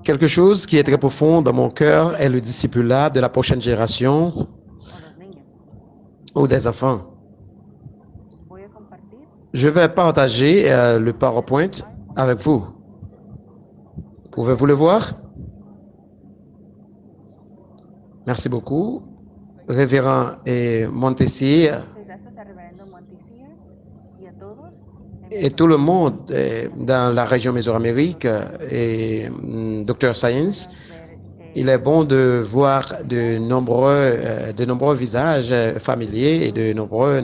Quelque chose qui est très profond dans mon cœur est le discipulat de la prochaine génération ou des enfants. Je vais partager le PowerPoint avec vous. Pouvez-vous le voir? Merci beaucoup. Révérend Montessier et tout le monde dans la région Mésoamérique et Dr. Science. Il est bon de voir de nombreux visages familiers et de nombreux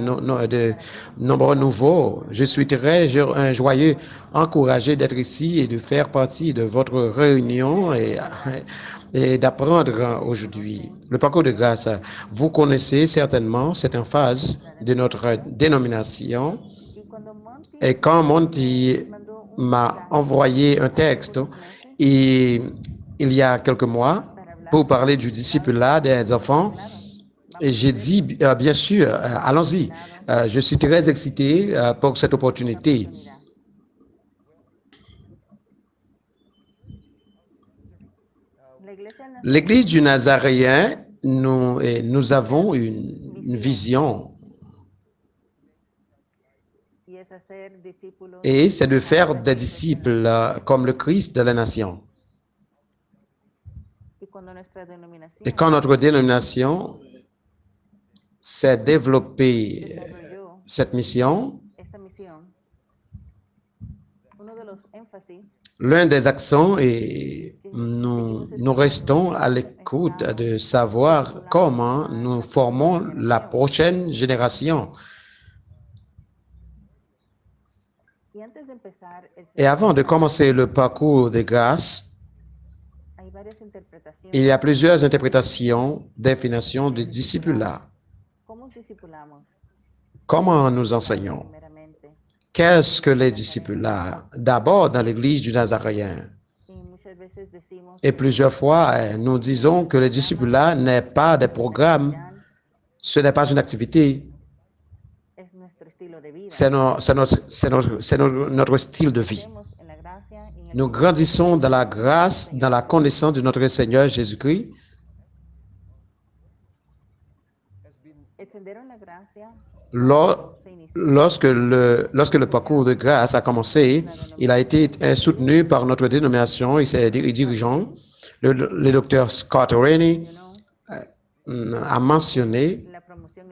nouveaux. Je suis très joyeux, encouragé d'être ici et de faire partie de votre réunion et d'apprendre aujourd'hui. Le parcours de grâce, vous connaissez certainement cette emphase de notre dénomination. Et quand Monty m'a envoyé un texte, il y a quelques mois, pour parler du discipulat des enfants, et j'ai dit, bien sûr, allons-y. Je suis très excité pour cette opportunité. L'Église du Nazaréen, nous avons une vision. Et c'est de faire des disciples comme le Christ de la nation. Et quand notre dénomination s'est développée cette mission, l'un des accents est nous restons à l'écoute de savoir comment nous formons la prochaine génération. Et avant de commencer le parcours de grâce, il y a plusieurs interprétations, définitions de discipulat. Comment nous enseignons? Qu'est-ce que les discipulats? D'abord, dans l'Église du Nazaréen. Et plusieurs fois, nous disons que le discipulat n'est pas des programmes, ce n'est pas une activité, c'est notre style de vie. Nous grandissons dans la grâce, dans la connaissance de notre Seigneur Jésus-Christ. Lorsque le parcours de grâce a commencé, il a été soutenu par notre dénomination et ses dirigeants. Le docteur Scott Rainey a mentionné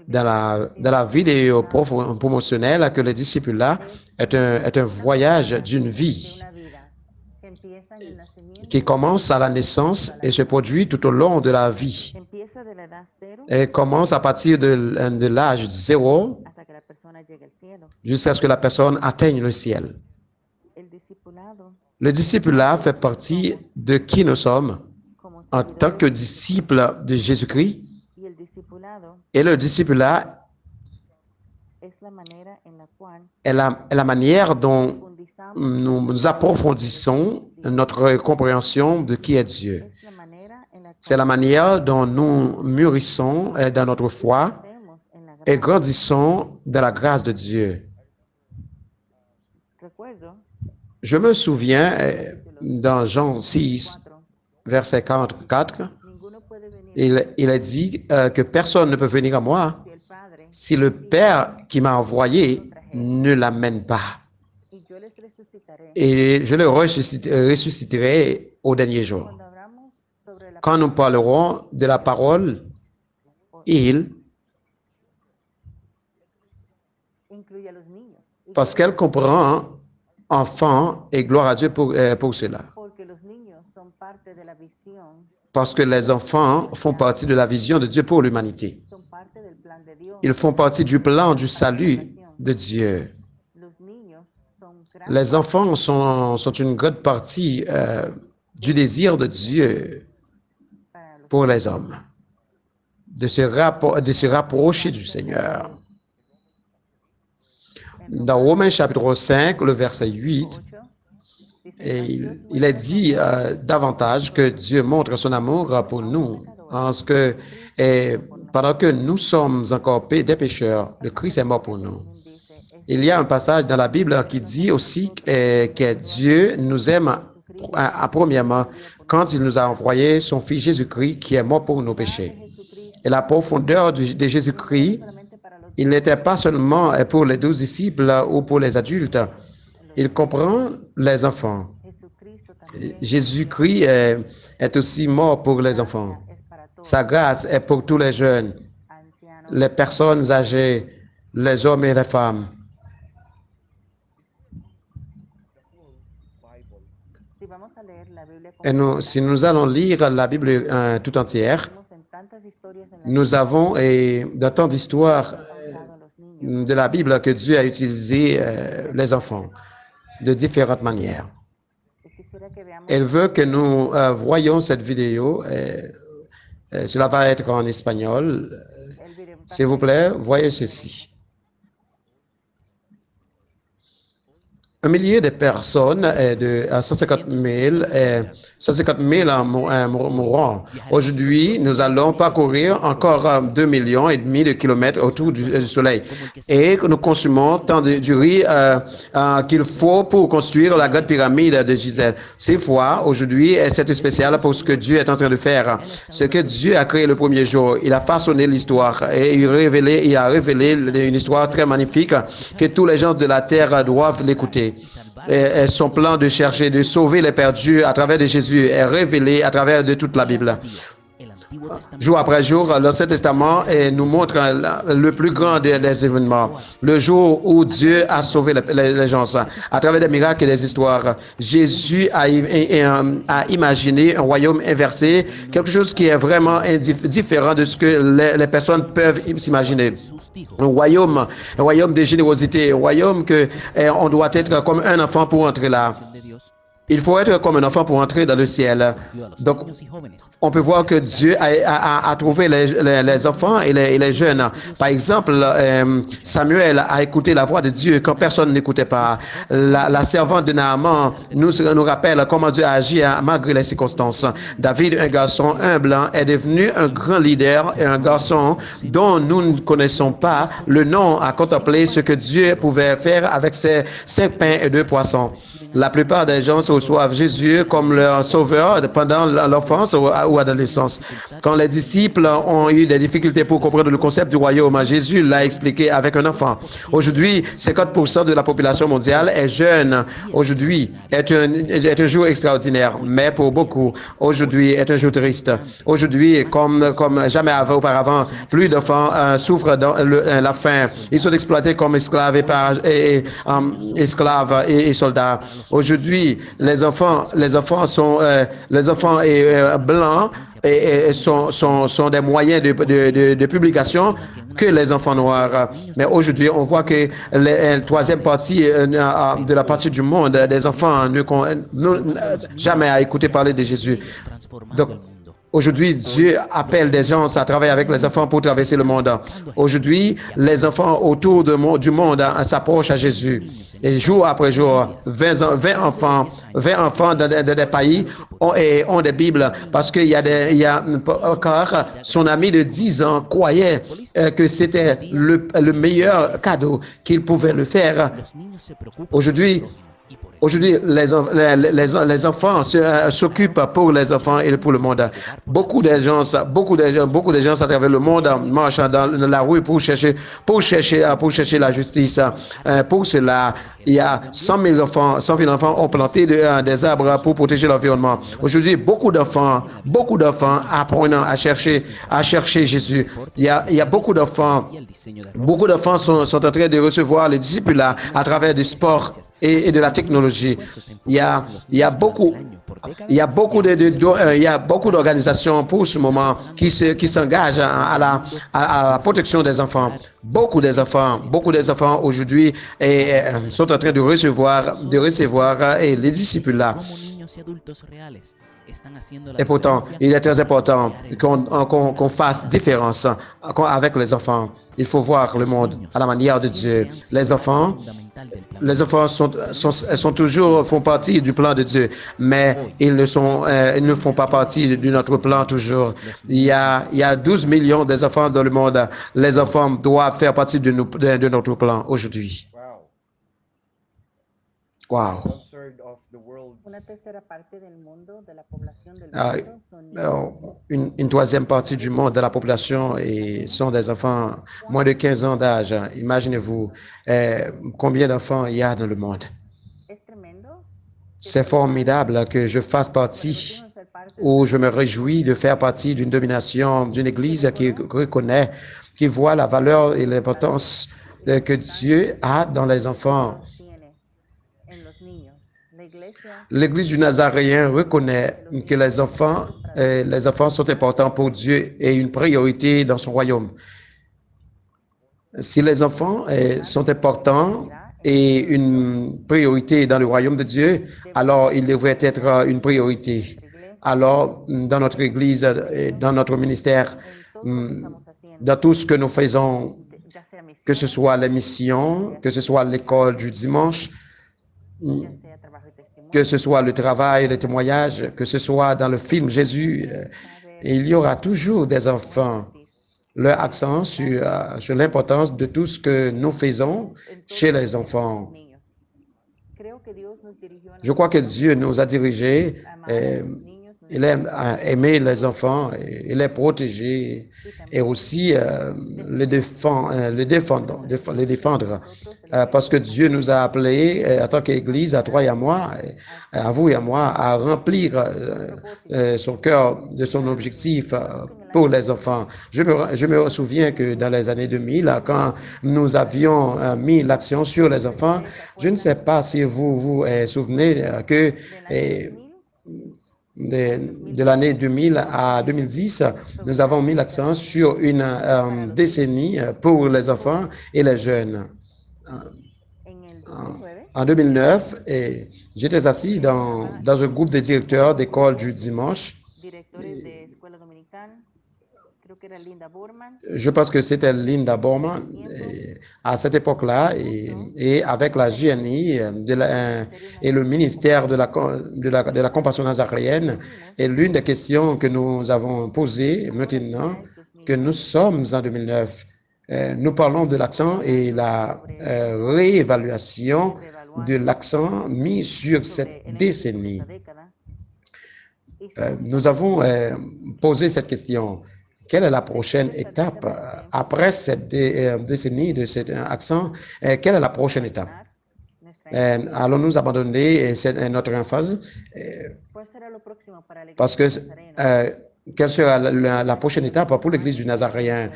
dans la vidéo promotionnelle que le discipulat est un voyage d'une vie qui commence à la naissance et se produit tout au long de la vie. Et commence à partir de l'âge 0 jusqu'à ce que la personne atteigne le ciel. Le discipulat fait partie de qui nous sommes en tant que disciples de Jésus-Christ. Et le discipulat est la manière dont nous approfondissons notre compréhension de qui est Dieu. C'est la manière dont nous mûrissons dans notre foi et grandissons dans la grâce de Dieu. Je me souviens dans Jean 6, verset 44, il a dit que personne ne peut venir à moi si le Père qui m'a envoyé ne l'amène pas. Et je le ressusciterai au dernier jour. Quand nous parlerons de la parole, parce qu'elle comprend enfants et gloire à Dieu pour cela. Parce que les enfants font partie de la vision de Dieu pour l'humanité. Ils font partie du plan du salut de Dieu. Les enfants sont une grande partie du désir de Dieu pour les hommes, de se rapprocher du Seigneur. Dans Romains chapitre 5, le verset 8, il est dit davantage que Dieu montre son amour pour nous, en ce que pendant que nous sommes encore des pécheurs, le Christ est mort pour nous. Il y a un passage dans la Bible qui dit aussi que Dieu nous aime premièrement, quand il nous a envoyé son Fils Jésus-Christ qui est mort pour nos péchés. Et la profondeur de Jésus-Christ, il n'était pas seulement pour les 12 disciples ou pour les adultes, il comprend les enfants. Jésus-Christ est aussi mort pour les enfants. Sa grâce est pour tous les jeunes, les personnes âgées, les hommes et les femmes. Et si nous allons lire la Bible tout entière, nous avons dans tant d'histoires de la Bible que Dieu a utilisé les enfants de différentes manières. Elle veut que nous voyions cette vidéo. Cela va être en espagnol. S'il vous plaît, voyez ceci. Un millier de personnes, de 150 000 mourront. Aujourd'hui, nous allons parcourir encore 2,5 millions de kilomètres autour du Soleil. Et nous consommons tant du riz qu'il faut pour construire la grande pyramide de Gizeh. 6 fois, aujourd'hui, c'est spécial pour ce que Dieu est en train de faire. Ce que Dieu a créé le premier jour, il a façonné l'histoire et il a révélé une histoire très magnifique que tous les gens de la terre doivent l'écouter. Et son plan de chercher, de sauver les perdus à travers de Jésus est révélé à travers de toute la Bible. Jour après jour, l'Ancien Testament nous montre le plus grand des événements. Le jour où Dieu a sauvé les gens à travers des miracles et des histoires. Jésus a imaginé un royaume inversé, quelque chose qui est vraiment différent de ce que les personnes peuvent s'imaginer. Un royaume de générosité, un royaume que on doit être comme un enfant pour entrer là. Il faut être comme un enfant pour entrer dans le ciel. Donc, on peut voir que Dieu a trouvé les enfants et les jeunes. Par exemple, Samuel a écouté la voix de Dieu quand personne n'écoutait pas. La servante de Naaman nous rappelle comment Dieu a agi malgré les circonstances. David, un garçon humble, est devenu un grand leader et un garçon dont nous ne connaissons pas le nom à contempler ce que Dieu pouvait faire avec ses 5 pains et 2 poissons. La plupart des gens reçoivent Jésus comme leur sauveur pendant l'enfance ou adolescence. Quand les disciples ont eu des difficultés pour comprendre le concept du royaume, Jésus l'a expliqué avec un enfant. Aujourd'hui, 50% de la population mondiale est jeune. Aujourd'hui est un jour extraordinaire, mais pour beaucoup, aujourd'hui est un jour triste. Aujourd'hui, comme jamais auparavant, plus d'enfants souffrent de la faim. Ils sont exploités comme esclaves et soldats. Aujourd'hui, les enfants blancs sont des moyens de publication que les enfants noirs. Mais aujourd'hui, on voit que la troisième partie de la partie du monde, des enfants n'ont jamais à écouter parler de Jésus. Donc, aujourd'hui, Dieu appelle des gens à travailler avec les enfants pour traverser le monde. Aujourd'hui, les enfants autour du monde s'approchent à Jésus. Et jour après jour, 20 enfants dans des pays ont des Bibles parce qu'il y a encore son ami de 10 ans croyait que c'était le meilleur cadeau qu'il pouvait le faire. Aujourd'hui, les enfants s'occupent pour les enfants et pour le monde. Beaucoup de gens à travers le monde marchent dans la rue pour chercher la justice. Pour cela, il y a 100 000 enfants ont planté des arbres pour protéger l'environnement. Aujourd'hui, beaucoup d'enfants apprennent à chercher Jésus. Il y a beaucoup d'enfants sont en train de recevoir les disciples à travers du sport et de la technologie. Il y a beaucoup d'organisations pour ce moment qui s'engagent à la protection des enfants. Beaucoup des enfants aujourd'hui sont en train de recevoir les disciples là. Et pourtant, il est très important qu'on fasse différence avec les enfants. Il faut voir le monde à la manière de Dieu. Les enfants font partie du plan de Dieu, mais ils ne font pas partie de notre plan toujours. Il y a 12 millions d'enfants dans le monde. Les enfants doivent faire partie de notre plan aujourd'hui. Wow. Euh, une troisième partie du monde de la population sont des enfants moins de 15 ans d'âge. Imaginez-vous combien d'enfants il y a dans le monde. C'est formidable que je fasse partie ou je me réjouis de faire partie d'une domination, d'une église qui reconnaît, qui voit la valeur et l'importance que Dieu a dans les enfants. L'église du Nazaréen reconnaît que les enfants sont importants pour Dieu et une priorité dans son royaume. Si les enfants sont importants et une priorité dans le royaume de Dieu, alors ils devraient être une priorité. Alors, dans notre église, dans notre ministère, dans tout ce que nous faisons, que ce soit les missions, que ce soit l'école du dimanche, que ce soit le travail, le témoignage, que ce soit dans le film Jésus, il y aura toujours des enfants. Leur accent sur l'importance de tout ce que nous faisons chez les enfants. Je crois que Dieu nous a dirigés. Il aime aimer les enfants, il les protéger et aussi les défendre parce que Dieu nous a appelés en tant qu'Église, à toi et à moi, à vous et à moi, à remplir son cœur de son objectif pour les enfants. Je me souviens que dans les années 2000, quand nous avions mis l'accent sur les enfants, je ne sais pas si vous vous souvenez que de l'année 2000 à 2010, nous avons mis l'accent sur une décennie pour les enfants et les jeunes. En 2009, j'étais assis dans un groupe de directeurs d'école du dimanche. Je pense que c'était Linda Borman à cette époque-là et avec la JNI et le ministère de la Compassion nazaréenne. Et l'une des questions que nous avons posées maintenant que nous sommes en 2009, nous parlons de l'accent et la réévaluation de l'accent mis sur cette décennie. Nous avons posé cette question. Quelle est la prochaine étape après cette décennie de cet accent? Quelle est la prochaine étape? Allons-nous abandonner notre emphase? Parce que quelle sera la prochaine étape pour l'Église du Nazaréen?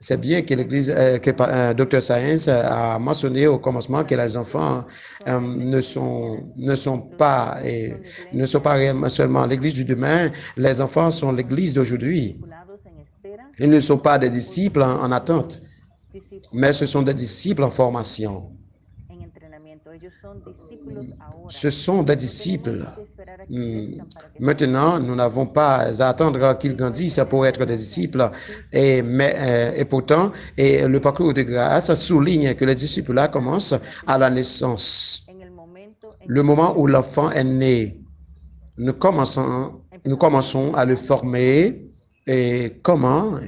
C'est bien que l'Église, que Dr. Science a mentionné au commencement que les enfants ne sont pas réellement seulement l'Église du demain. Les enfants sont l'Église d'aujourd'hui. Ils ne sont pas des disciples en attente, mais ce sont des disciples en formation. Ce sont des disciples. Maintenant, nous n'avons pas à attendre qu'ils grandissent pour être des disciples. Et pourtant, le parcours de grâce souligne que les disciples-là commencent à la naissance. Le moment où l'enfant est né, nous commençons à le former. Et comment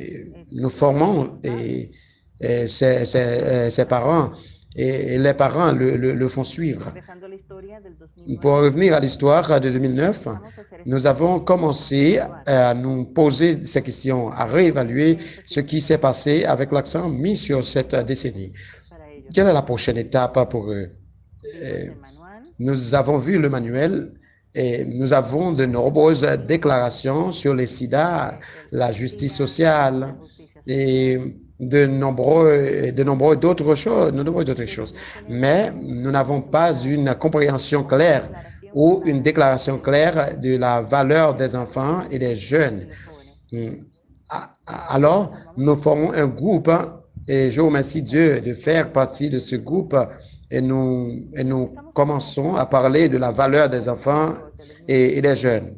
nous formons ses parents. Et les parents le font suivre. Pour revenir à l'histoire de 2009, nous avons commencé à nous poser ces questions, à réévaluer ce qui s'est passé avec l'accent mis sur cette décennie. Quelle est la prochaine étape pour eux? Nous avons vu le manuel et nous avons de nombreuses déclarations sur les sida, la justice sociale et de nombreuses d'autres choses. Mais nous n'avons pas une compréhension claire ou une déclaration claire de la valeur des enfants et des jeunes. Alors, nous formons un groupe et je remercie Dieu de faire partie de ce groupe et nous commençons à parler de la valeur des enfants et des jeunes.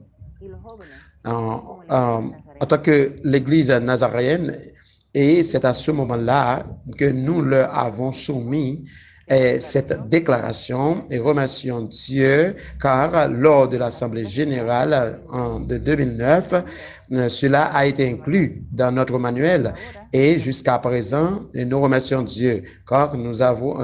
En tant que l'Église nazaréenne, et c'est à ce moment-là que nous leur avons soumis Et cette déclaration est remercions Dieu car lors de l'Assemblée générale de 2009, cela a été inclus dans notre manuel et jusqu'à présent, nous remercions Dieu car nous avons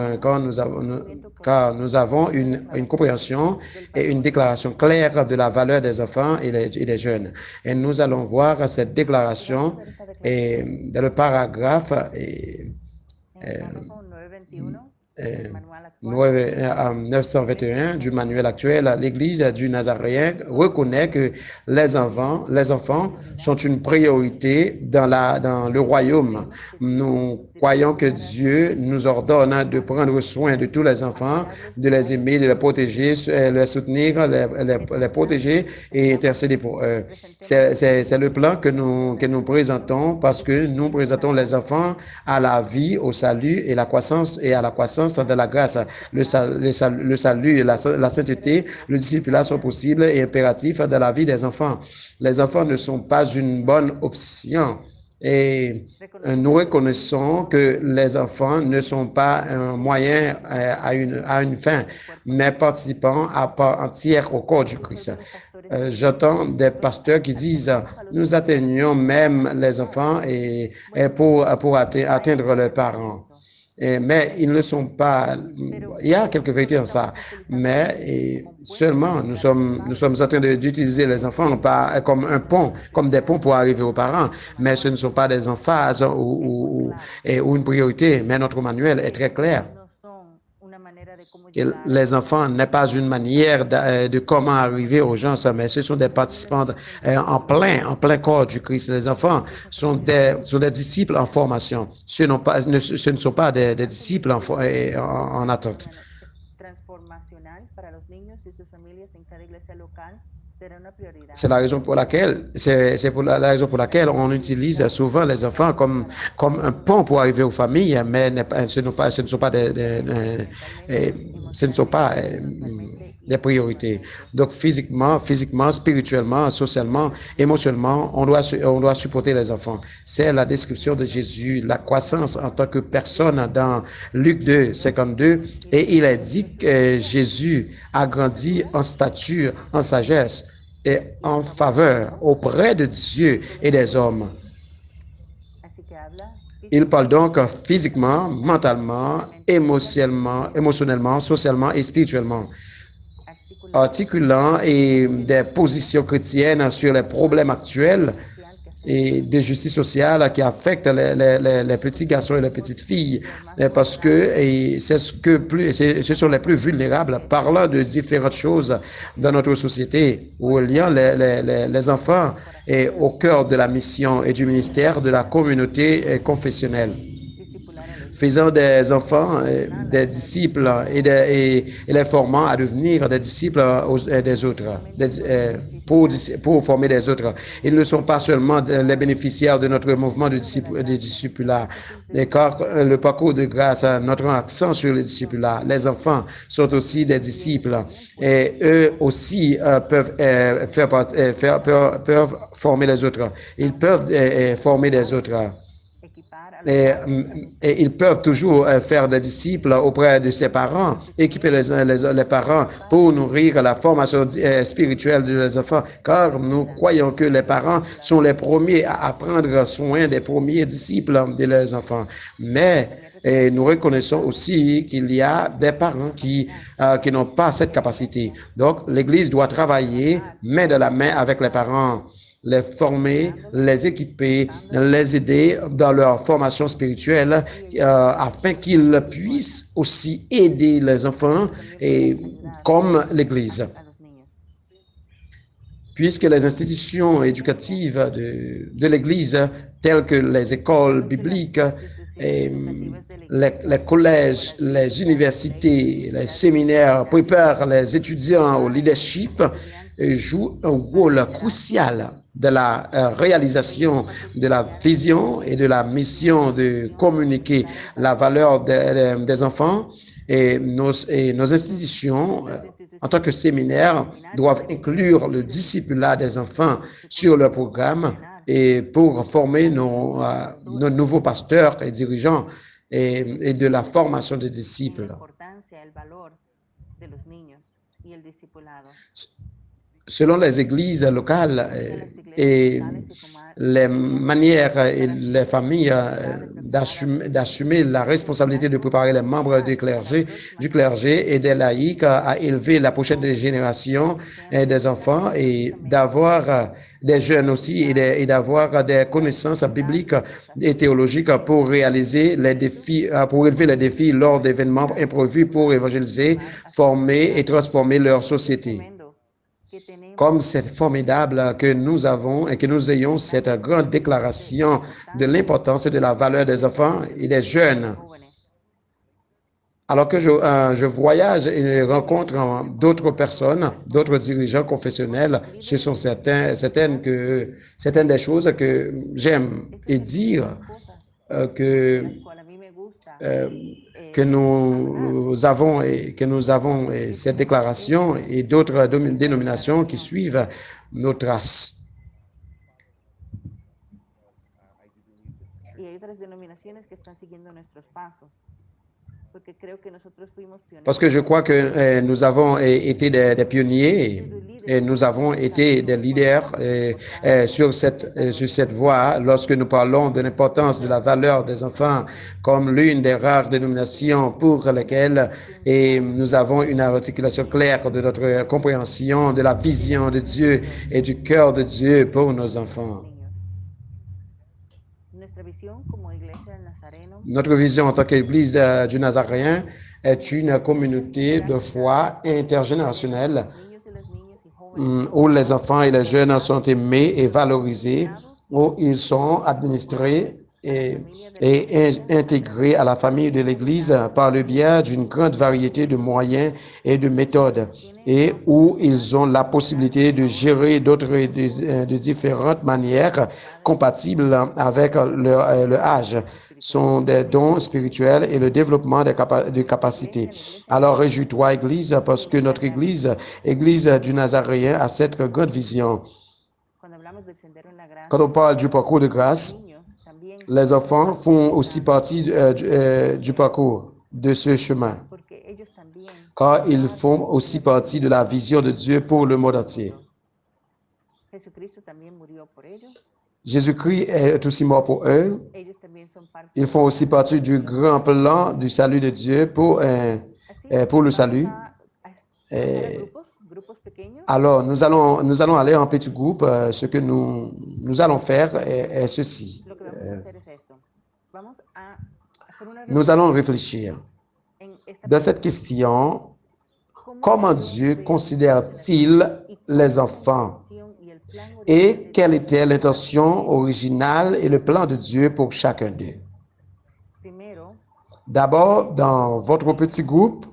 une compréhension et une déclaration claire de la valeur des enfants et des jeunes. Et nous allons voir cette déclaration dans le paragraphe 921 du manuel actuel. L'Église du Nazaréen reconnaît que les enfants sont une priorité dans le royaume. Nous croyons que Dieu nous ordonne de prendre soin de tous les enfants, de les aimer, de les protéger, les soutenir, les protéger et intercéder pour eux. C'est le plan que nous présentons parce que nous présentons les enfants à la vie, au salut et à la croissance de la grâce. Le salut, la sainteté, le discipulat sont possibles et impératifs dans la vie des enfants. Les enfants ne sont pas une bonne option. Et nous reconnaissons que les enfants ne sont pas un moyen à une fin, mais participant à part entière au corps du Christ. J'entends des pasteurs qui disent nous atteignons même les enfants et pour atteindre leurs parents. Mais ils ne sont pas. Il y a quelques vérités en ça, mais seulement nous sommes en train d'utiliser les enfants comme un pont, comme des ponts pour arriver aux parents, mais ce ne sont pas des emphases ou une priorité. Mais notre manuel est très clair. Les enfants n'est pas une manière de comment arriver aux gens, mais ce sont des participants en plein corps du Christ. Les enfants sont des disciples en formation. Ce ne sont pas des disciples en attente. C'est la raison pour laquelle on utilise souvent les enfants comme un pont pour arriver aux familles, mais ce ne sont pas des priorités. Donc physiquement, spirituellement, socialement, émotionnellement, on doit supporter les enfants. C'est la description de Jésus, la croissance en tant que personne dans Luc 2, 52, et il est dit que Jésus a grandi en stature, en sagesse et en faveur auprès de Dieu et des hommes. Il parle donc physiquement, mentalement, émotionnellement, socialement et spirituellement, articulant des positions chrétiennes sur les problèmes actuels et de justice sociale qui affectent les petits garçons et les petites filles, parce que ce sont les plus vulnérables, parlant de différentes choses dans notre société, ou liant les enfants au cœur de la mission et du ministère de la communauté confessionnelle, faisant des enfants des disciples et les formant à devenir des disciples des autres, pour former des autres. Ils ne sont pas seulement les bénéficiaires de notre mouvement de discipulat, car le parcours de grâce a notre accent sur le discipulat. Les enfants sont aussi des disciples et eux aussi peuvent former les autres. Ils peuvent former des autres. Et ils peuvent toujours faire des disciples auprès de ses parents, équiper les parents pour nourrir la formation spirituelle de les enfants, car nous croyons que les parents sont les premiers à prendre soin des premiers disciples de leurs enfants. Mais nous reconnaissons aussi qu'il y a des parents qui n'ont pas cette capacité. Donc, l'Église doit travailler main dans la main avec les parents, les former, les équiper, les aider dans leur formation spirituelle afin qu'ils puissent aussi aider les enfants comme l'Église. Puisque les institutions éducatives de l'Église, telles que les écoles bibliques, les collèges, les universités, les séminaires préparent les étudiants au leadership, jouent un rôle crucial de la réalisation de la vision et de la mission de communiquer la valeur des enfants, et nos institutions en tant que séminaires doivent inclure le discipulat des enfants sur leur programme et pour former nos nouveaux pasteurs et dirigeants et de la formation des disciples. Selon les églises locales et les manières et les familles d'assumer la responsabilité de préparer les membres du clergé et des laïcs à élever la prochaine génération des enfants et d'avoir des jeunes aussi et d'avoir des connaissances bibliques et théologiques pour réaliser les défis, pour relever les défis lors d'événements imprévus pour évangéliser, former et transformer leur société. Comme c'est formidable que nous avons et que nous ayons cette grande déclaration de l'importance et de la valeur des enfants et des jeunes. Alors que je voyage et rencontre d'autres personnes, d'autres dirigeants confessionnels, ce sont certaines des choses que j'aime et dire que nous avons cette déclaration et d'autres dénominations qui suivent nos traces. Parce que je crois que nous avons été des pionniers et nous avons été des leaders sur cette voie lorsque nous parlons de l'importance de la valeur des enfants comme l'une des rares dénominations pour lesquelles nous avons une articulation claire de notre compréhension de la vision de Dieu et du cœur de Dieu pour nos enfants. Notre vision en tant qu'Église du Nazaréen est une communauté de foi intergénérationnelle où les enfants et les jeunes sont aimés et valorisés, où ils sont administrés et intégrés à la famille de l'Église par le biais d'une grande variété de moyens et de méthodes, et où ils ont la possibilité de gérer de différentes manières compatibles avec leur âge, sont des dons spirituels et le développement des capacités. Alors réjouis-toi, Église, parce que notre Église du Nazaréen, a cette grande vision. Quand on parle du parcours de grâce, les enfants font aussi partie du parcours, de ce chemin, car ils font aussi partie de la vision de Dieu pour le monde entier. Jésus-Christ est aussi mort pour eux. Ils font aussi partie du grand plan du salut de Dieu pour le salut. Alors, nous allons aller en petits groupes. Ce que nous allons faire est ceci. Nous allons réfléchir dans cette question. Comment Dieu considère-t-il les enfants? Et quelle était l'intention originale et le plan de Dieu pour chacun d'eux? D'abord, dans votre petit groupe,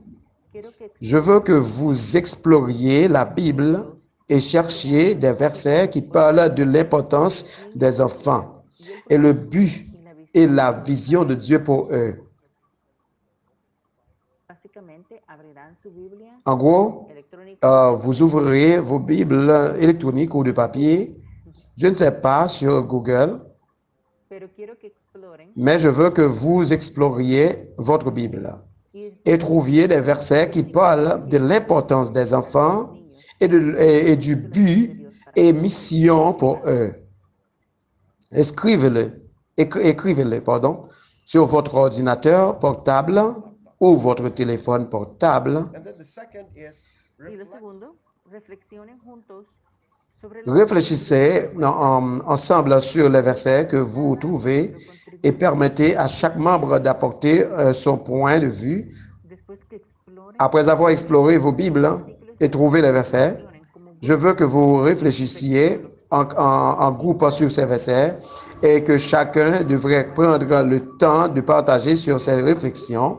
je veux que vous exploriez la Bible et cherchiez des versets qui parlent de l'importance des enfants et le but et la vision de Dieu pour eux. En gros, vous ouvrirez vos Bibles électroniques ou de papier, je ne sais pas, sur Google, mais je veux que vous exploriez votre Bible et trouviez des versets qui parlent de l'importance des enfants et du but et mission pour eux. Écrivez-les, sur votre ordinateur portable ou votre téléphone portable. Réfléchissez ensemble sur les versets que vous trouvez et permettez à chaque membre d'apporter son point de vue. Après avoir exploré vos Bibles et trouvé les versets, je veux que vous réfléchissiez en groupe sur ces versets et que chacun devrait prendre le temps de partager sur ses réflexions.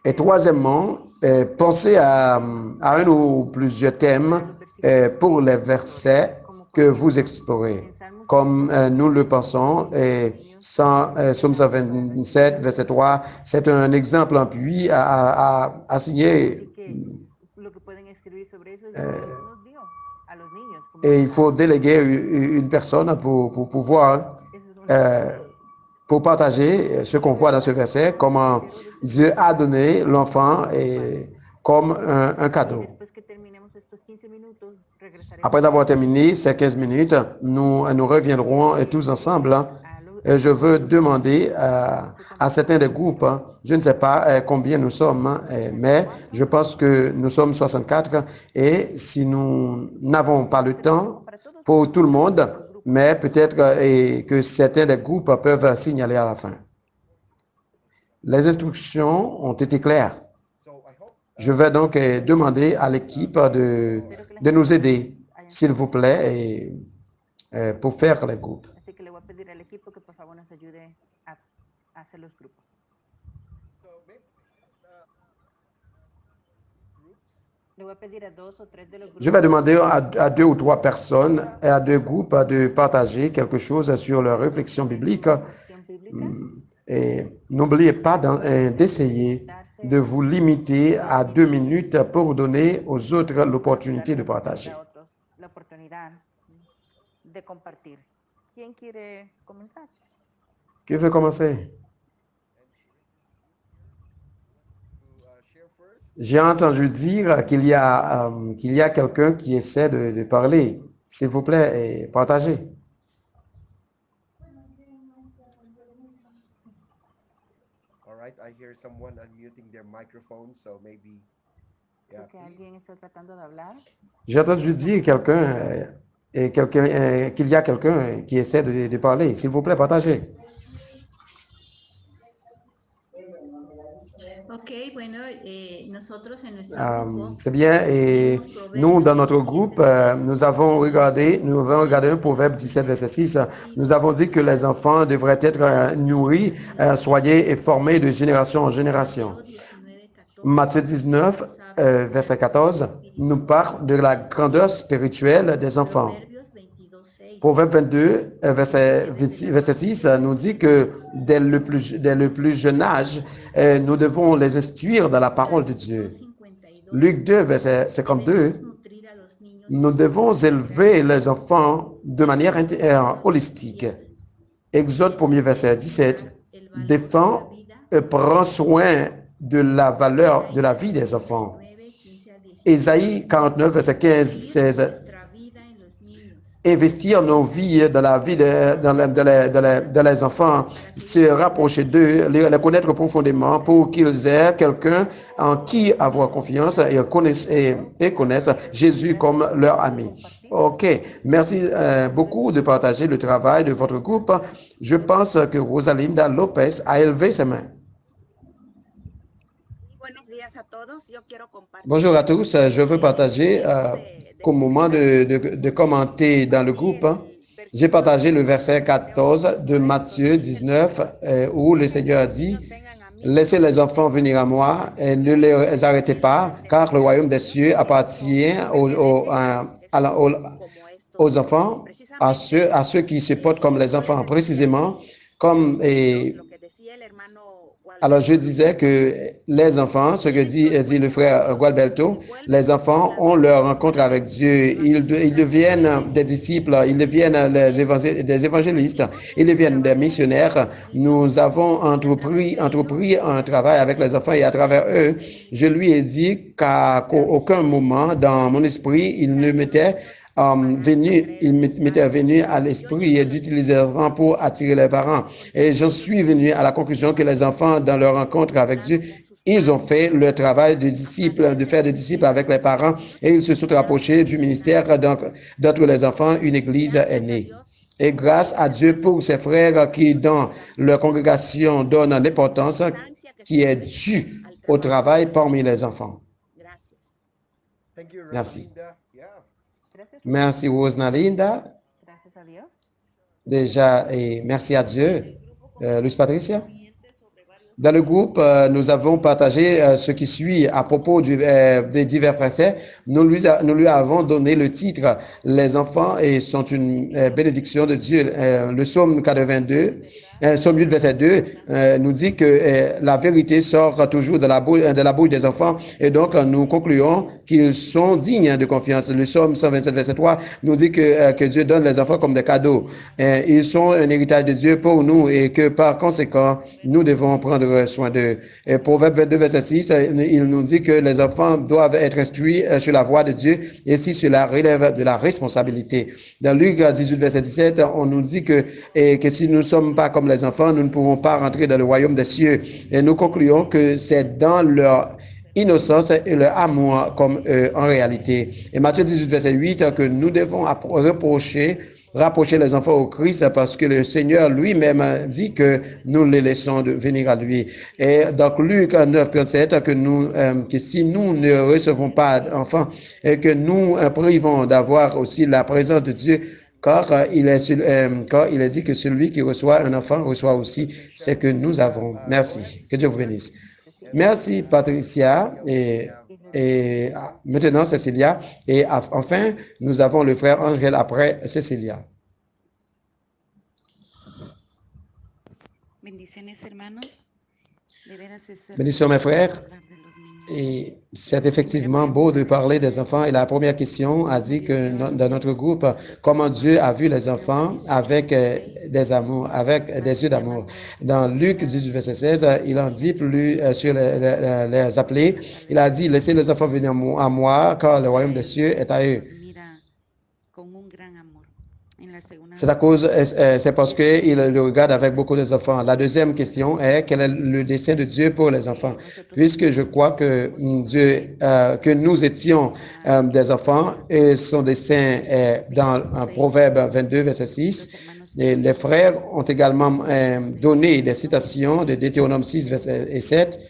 Et troisièmement, pensez à un ou plusieurs thèmes pour les versets que vous explorez. Comme nous le pensons, Psaume 127, verset 3, c'est un exemple en appui à signer. Et il faut déléguer une personne pour pouvoir pour partager ce qu'on voit dans ce verset, comment Dieu a donné l'enfant comme un cadeau. Après avoir terminé ces 15 minutes, nous reviendrons tous ensemble. Je veux demander à certains des groupes, je ne sais pas combien nous sommes, mais je pense que nous sommes 64 et si nous n'avons pas le temps pour tout le monde, mais peut-être que certains des groupes peuvent signaler à la fin. Les instructions ont été claires. Je vais donc demander à l'équipe de nous aider, s'il vous plaît, pour faire les groupes. Je vais demander à 2 ou 3 personnes et à 2 groupes de partager quelque chose sur leur réflexion biblique. Et n'oubliez pas d'essayer de vous limiter à 2 minutes pour donner aux autres l'opportunité de partager. Qui veut commencer? J'ai entendu dire qu'il y a quelqu'un qui essaie de parler. S'il vous plaît, partagez. I hear someone unmuting their microphone, so maybe. Yeah, j'ai entendu dire qu'il y a quelqu'un qui essaie de parler. S'il vous plaît, partagez. C'est bien. Et nous, dans notre groupe, nous avons regardé un proverbe 17, verset 6. Nous avons dit que les enfants devraient être nourris, soyez et formés de génération en génération. Matthieu 19, verset 14, nous parle de la grandeur spirituelle des enfants. Proverbe 22, verset 6, nous dit que dès le plus jeune âge, nous devons les instruire dans la parole de Dieu. Luc 2, verset 52, nous devons élever les enfants de manière holistique. Exode 1er, verset 17, défend et prend soin de la valeur de la vie des enfants. Ésaïe 49, verset 15, 16, investir nos vies dans la vie de les enfants, se rapprocher d'eux, les connaître profondément pour qu'ils aient quelqu'un en qui avoir confiance et connaissent Jésus comme leur ami. OK. Merci beaucoup de partager le travail de votre groupe. Je pense que Rosalinda Lopez a élevé ses mains. Bonjour à tous. Je veux partager qu'au moment de commenter dans le groupe, j'ai partagé le verset 14 de Matthieu 19 où le Seigneur a dit « Laissez les enfants venir à moi et ne les arrêtez pas, car le royaume des cieux appartient aux enfants, à ceux qui se portent comme les enfants. » Précisément, alors, je disais que les enfants, ce que dit le frère Gualberto, les enfants ont leur rencontre avec Dieu. Ils deviennent des disciples, ils deviennent des évangélistes, ils deviennent des missionnaires. Nous avons entrepris un travail avec les enfants et à travers eux, je lui ai dit qu'à aucun moment dans mon esprit, il m'était venu à l'esprit d'utiliser les enfants pour attirer les parents. Et j'en suis venu à la conclusion que les enfants, dans leur rencontre avec Dieu, ils ont fait le travail de disciples, de faire des disciples avec les parents et ils se sont rapprochés du ministère. Donc, d'entre les enfants, une église est née. Et grâce à Dieu pour ses frères qui, dans leur congrégation, donnent l'importance qui est due au travail parmi les enfants. Merci. Merci, Rosalinda. Déjà, et merci à Dieu. Luis Patricia. Dans le groupe, nous avons partagé ce qui suit à propos des divers versets. Nous lui avons donné le titre « Les enfants sont une bénédiction de Dieu ». Le psaume 82 Somme 8, verset 2, nous dit que la vérité sort toujours de la bouche des enfants. Et donc, nous concluons qu'ils sont dignes de confiance. Le Somme 127, verset 3, nous dit que Dieu donne les enfants comme des cadeaux. Ils sont un héritage de Dieu pour nous et que par conséquent, nous devons prendre soin d'eux. Proverbe 22, verset 6, il nous dit que les enfants doivent être instruits sur la voie de Dieu et si cela relève de la responsabilité. Dans Luc 18, verset 17, on nous dit que si nous ne sommes pas comme les enfants, nous ne pourrons pas rentrer dans le royaume des cieux. Et nous concluons que c'est dans leur innocence et leur amour comme en réalité. Et Matthieu 18, verset 8, que nous devons rapprocher les enfants au Christ parce que le Seigneur lui-même dit que nous les laissons venir à lui. Et donc Luc 9, 37, que si nous ne recevons pas d'enfants et que nous privons d'avoir aussi la présence de Dieu, car il est dit que celui qui reçoit un enfant reçoit aussi ce que nous avons. Merci. Que Dieu vous bénisse. Merci, Patricia. Et maintenant, Cécilia. Et enfin, nous avons le frère Angel après Cécilia. Bénédictions, mes frères. Et c'est effectivement beau de parler des enfants. Et la première question a dit que dans notre groupe, comment Dieu a vu les enfants avec des amours, avec des yeux d'amour. Dans Luc 18, verset 16, il en dit plus sur les appelés. Il a dit, laissez les enfants venir à moi, car le royaume des cieux est à eux. C'est parce qu'il le regarde avec beaucoup des enfants. La deuxième question est, quel est le dessein de Dieu pour les enfants? Puisque je crois que Dieu, que nous étions des enfants, et son dessein est dans Proverbe 22, verset 6. Et les frères ont également donné des citations de Deutéronome 6, verset 7,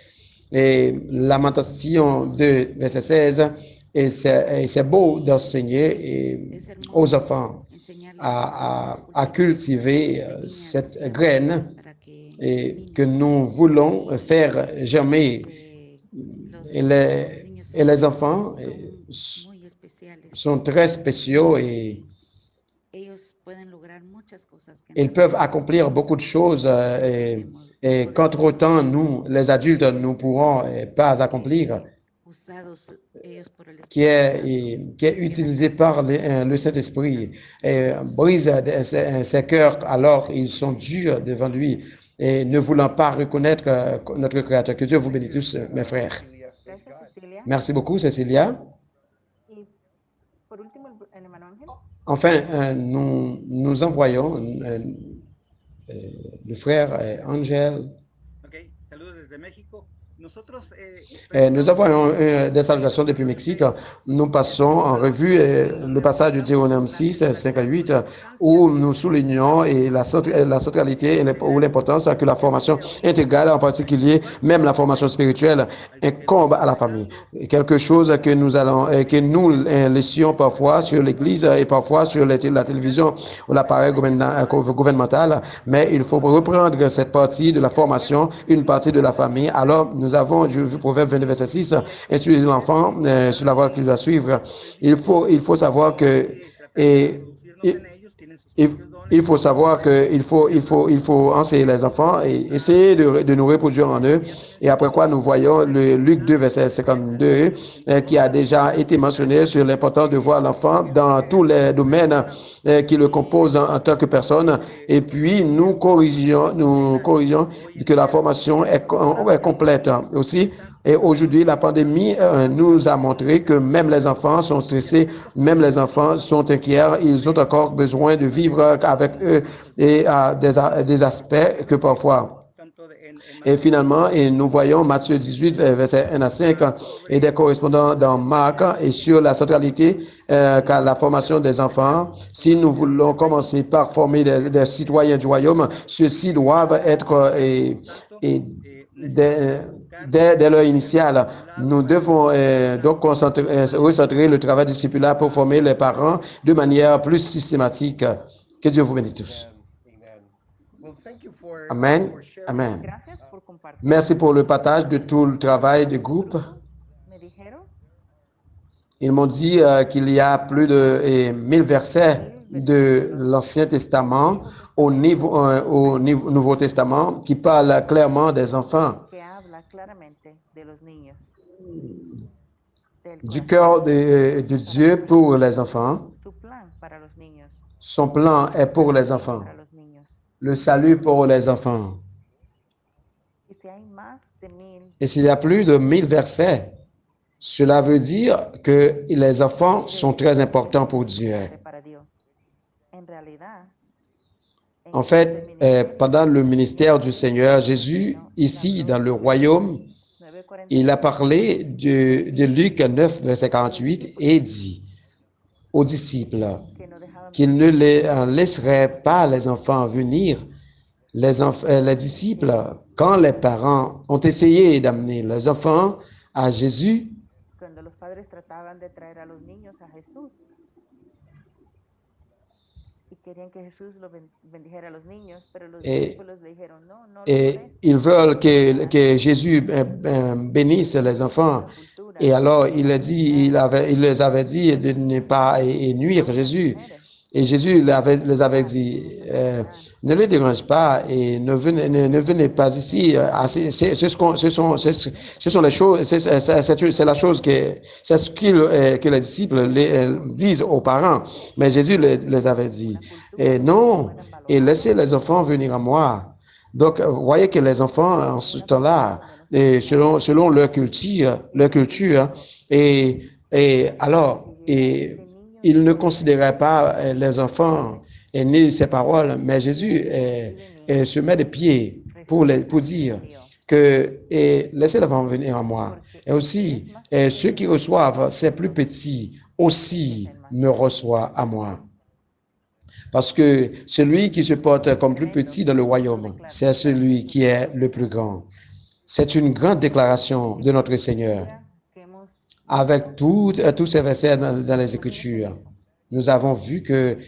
et Lamentation 2, verset 16. Et c'est beau d'enseigner aux enfants à cultiver cette graine et que nous voulons faire germer. Et les enfants sont très spéciaux et ils peuvent accomplir beaucoup de choses et qu'entre-temps, nous, les adultes, nous ne pourrons pas accomplir, qui est utilisé par le Saint-Esprit, brise ses cœurs, alors ils sont durs devant lui et ne voulant pas reconnaître notre Créateur. Que Dieu vous bénisse tous, mes frères. Merci beaucoup, Cécilia. Enfin, nous envoyons le frère Angel. Nous avons des salutations depuis Mexique. Nous passons en revue le passage du Deutéronome 6, 5 à 8, où nous soulignons la centralité ou l'importance que la formation intégrale, en particulier même la formation spirituelle, incombe à la famille. Quelque chose que nous laissions parfois sur l'Église et parfois sur la télévision ou l'appareil gouvernemental, mais il faut reprendre cette partie de la formation, une partie de la famille. Alors, nous avons, je vu Proverbe 22, verset 6, instruire l'enfant sur la voie qu'il doit suivre. Il faut savoir que il faut savoir qu'il faut enseigner les enfants et essayer de nous reproduire en eux. Et après quoi, nous voyons le Luc 2, verset 52, qui a déjà été mentionné sur l'importance de voir l'enfant dans tous les domaines qui le composent en tant que personne. Et puis, nous corrigeons que la formation est complète aussi. Et aujourd'hui, la pandémie nous a montré que même les enfants sont stressés, même les enfants sont inquiets. Ils ont encore besoin de vivre avec eux et des aspects que parfois. Et finalement, nous voyons Matthieu 18, verset 1 à 5, et des correspondants dans Marc, et sur la centralité qu'a la formation des enfants. Si nous voulons commencer par former des citoyens du royaume, ceux-ci doivent être dès l'heure initiale. Nous devons donc recentrer le travail disciplinaire pour former les parents de manière plus systématique. Que Dieu vous bénisse tous. Amen. Amen. Merci pour le partage de tout le travail de groupe. Ils m'ont dit qu'il y a plus de 1000 versets de l'Ancien Testament au Nouveau Testament qui parle clairement des enfants, du cœur de Dieu pour les enfants. Son plan est pour les enfants. Le salut pour les enfants. Et s'il y a plus de 1000 versets, cela veut dire que les enfants sont très importants pour Dieu. En fait, pendant le ministère du Seigneur Jésus, ici dans le royaume, il a parlé de Luc 9, verset 48 et dit aux disciples qu'il ne laisserait pas les enfants venir. Les disciples, quand les parents ont essayé d'amener les enfants à Jésus, et ils veulent que Jésus bénisse les enfants. Et alors, il les avait dit de ne pas nuire Jésus. Et Jésus les avait dit, ne les dérange pas et ne venez pas ici. Ce sont les choses, c'est la chose c'est ce que les disciples disent aux parents. Mais Jésus les avait dit, et non, et laissez les enfants venir à moi. Donc, vous voyez que les enfants, en ce temps-là, selon leur culture, et alors, ils ne considéraient pas les enfants ni ses paroles, mais Jésus se met de pied pour dire que laissez les enfants venir à moi. Et aussi, ceux qui reçoivent ces plus petits aussi me reçoivent à moi. Parce que celui qui se porte comme plus petit dans le royaume, c'est celui qui est le plus grand. C'est une grande déclaration de notre Seigneur. Avec tous ces versets dans les Écritures, nous avons vu que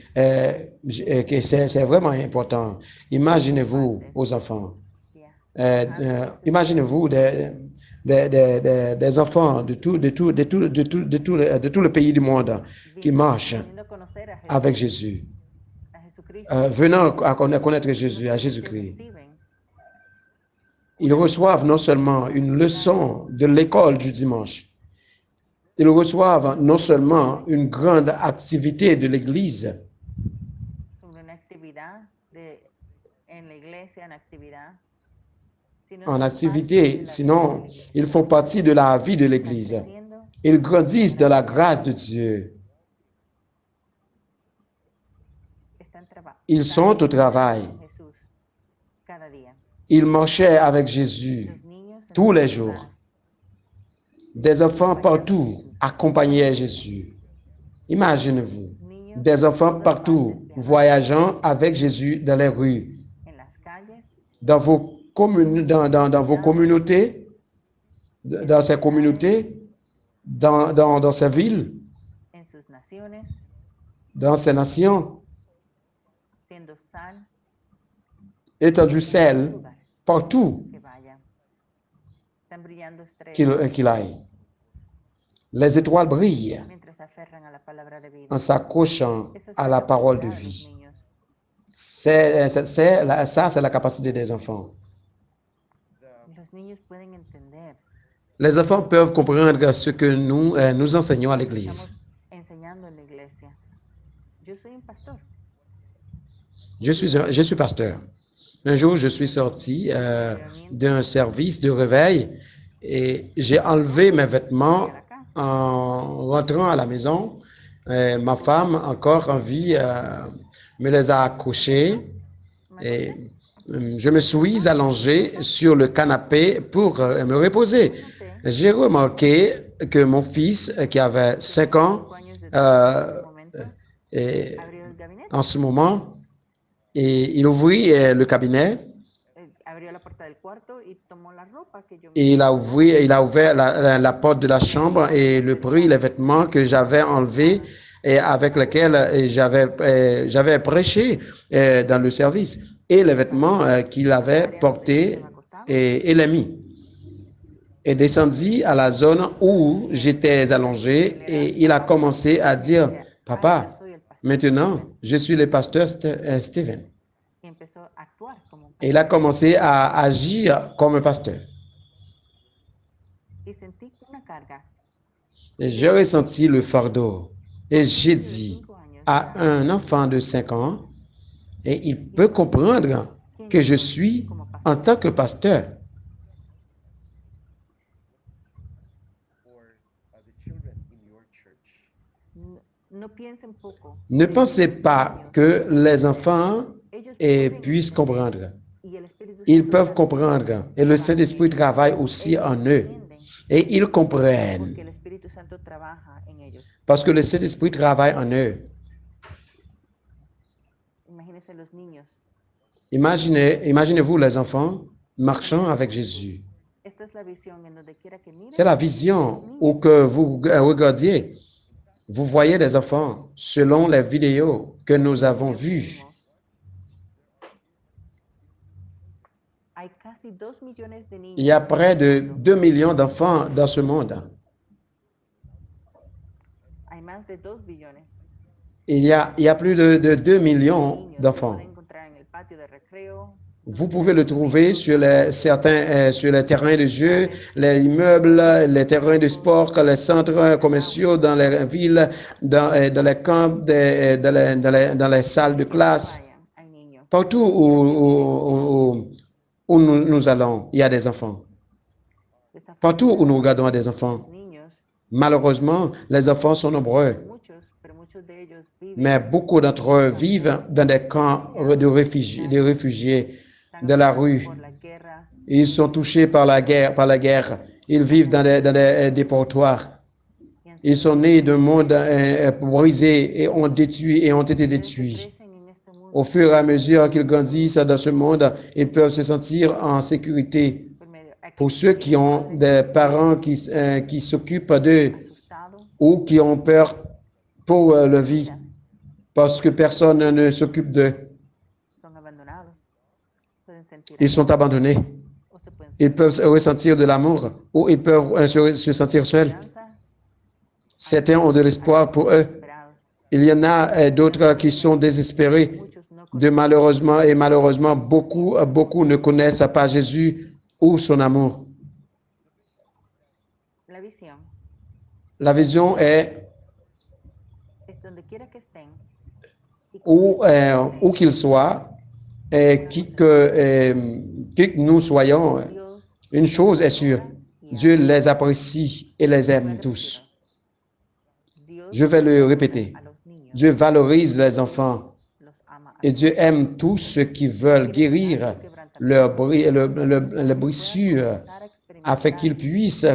c'est vraiment important. Imaginez-vous aux enfants. Imaginez-vous des enfants de tout le pays du monde qui marchent avec Jésus, venant à connaître Jésus, à Jésus-Christ. Ils reçoivent non seulement une leçon de l'école du dimanche, ils reçoivent non seulement une grande activité de l'Église, en activité, sinon ils font partie de la vie de l'Église. Ils grandissent dans la grâce de Dieu. Ils sont au travail. Ils marchaient avec Jésus tous les jours. Des enfants partout accompagnaient Jésus. Imaginez-vous, des enfants partout voyageant avec Jésus dans les rues, dans vos communautés, dans ces communautés, dans ces villes, dans ces nations, étant du sel partout qu'il aille. Les étoiles brillent en s'accrochant à la parole de vie. Ça, c'est la capacité des enfants. Les enfants peuvent comprendre ce que nous enseignons à l'Église. Je suis pasteur. Un jour, je suis sorti d'un service de réveil et j'ai enlevé mes vêtements en rentrant à la maison. Ma femme, encore en vie, me les a accrochés et je me suis allongé sur le canapé pour me reposer. J'ai remarqué que mon fils, qui avait 5 ans, en ce moment, et il ouvrit le cabinet et il a ouvert la porte de la chambre et il prit les vêtements que j'avais enlevés et avec lesquels j'avais prêché dans le service et les vêtements qu'il avait portés et les mis. Et descendit à la zone où j'étais allongé et il a commencé à dire « Papa, Maintenant, je suis le pasteur Steven. Y empezó a actuar como un Et il a commencé à agir comme un pasteur. y sentí una carga. Et j'ai ressenti le fardeau. Et j'ai dit 5 años à un enfant de 5 ans, et il peut comprendre que je suis en tant que pasteur. Or the children in your church. no piensen poco. Ne pensez pas que les enfants Ellos puissent comprendre. y el Espíritu Ils Santo peuvent comprendre. Et le Saint-Esprit travaille aussi en eux. entienden Et ils comprennent. porque el Espíritu Santo trabaja en ellos. Parce que le Saint-Esprit travaille en eux. Imagínense los niños. Imaginez-vous les enfants marchant avec Jésus. Esta es la visión en donde quiera que miren. C'est la vision où que vous regardiez. Vous voyez des enfants selon les vidéos que nous avons vues. Hay casi 2 millones de niños. Il y a près de 2 millions d'enfants dans ce monde. Hay más de 2 billones. Il y a plus de 2 millions Niños d'enfants. se pueden encontrar en el patio de recreo. Vous pouvez le trouver sur sur les terrains de jeu, les immeubles, les terrains de sport, les centres commerciaux dans les villes, dans les camps, dans les salles de classe. Vayan, hay niños. Partout où nous allons, il y a des enfants. Partout où nous regardons, il y a des enfants. Niños, Malheureusement, les enfants sont nombreux, muchos, pero muchos de ellos viven mais beaucoup d'entre eux vivent dans des camps de réfugiés de la rue. por las guerras. Ils sont touchés par la guerre. Ils vivent dans des déportoirs. Ils sont nés d'un monde brisé et ont été détruits. Crecen en este mundo Au fur et à mesure qu'ils grandissent dans ce monde, ils peuvent se sentir en sécurité. por medio Pour ceux qui ont des parents qui s'occupent d'eux asustado, ou qui ont peur pour leur vie parce que personne ne s'occupe d'eux, son abandonados. Pueden sentir ils sont abandonnés. o se pueden Ils peuvent ressentir de l'amour ou ils peuvent se sentir seuls. esperanza, Certains ont de l'espoir pour eux. desesperados. Il y en a d'autres qui sont désespérés. Muchos no Malheureusement, beaucoup ne connaissent pas Jésus ou son amour. La visión La vision est es donde quiera que estén y où qu'ils soient, qui que nous soyons, Dios une chose est sûre, Dieu les apprécie et les aime tous. Dios Je vais le répéter. a los niños Dieu valorise les enfants los ama a et Dieu aime tous ceux qui veulent guérir leurs blessures empezar a afin experimentar qu'ils puissent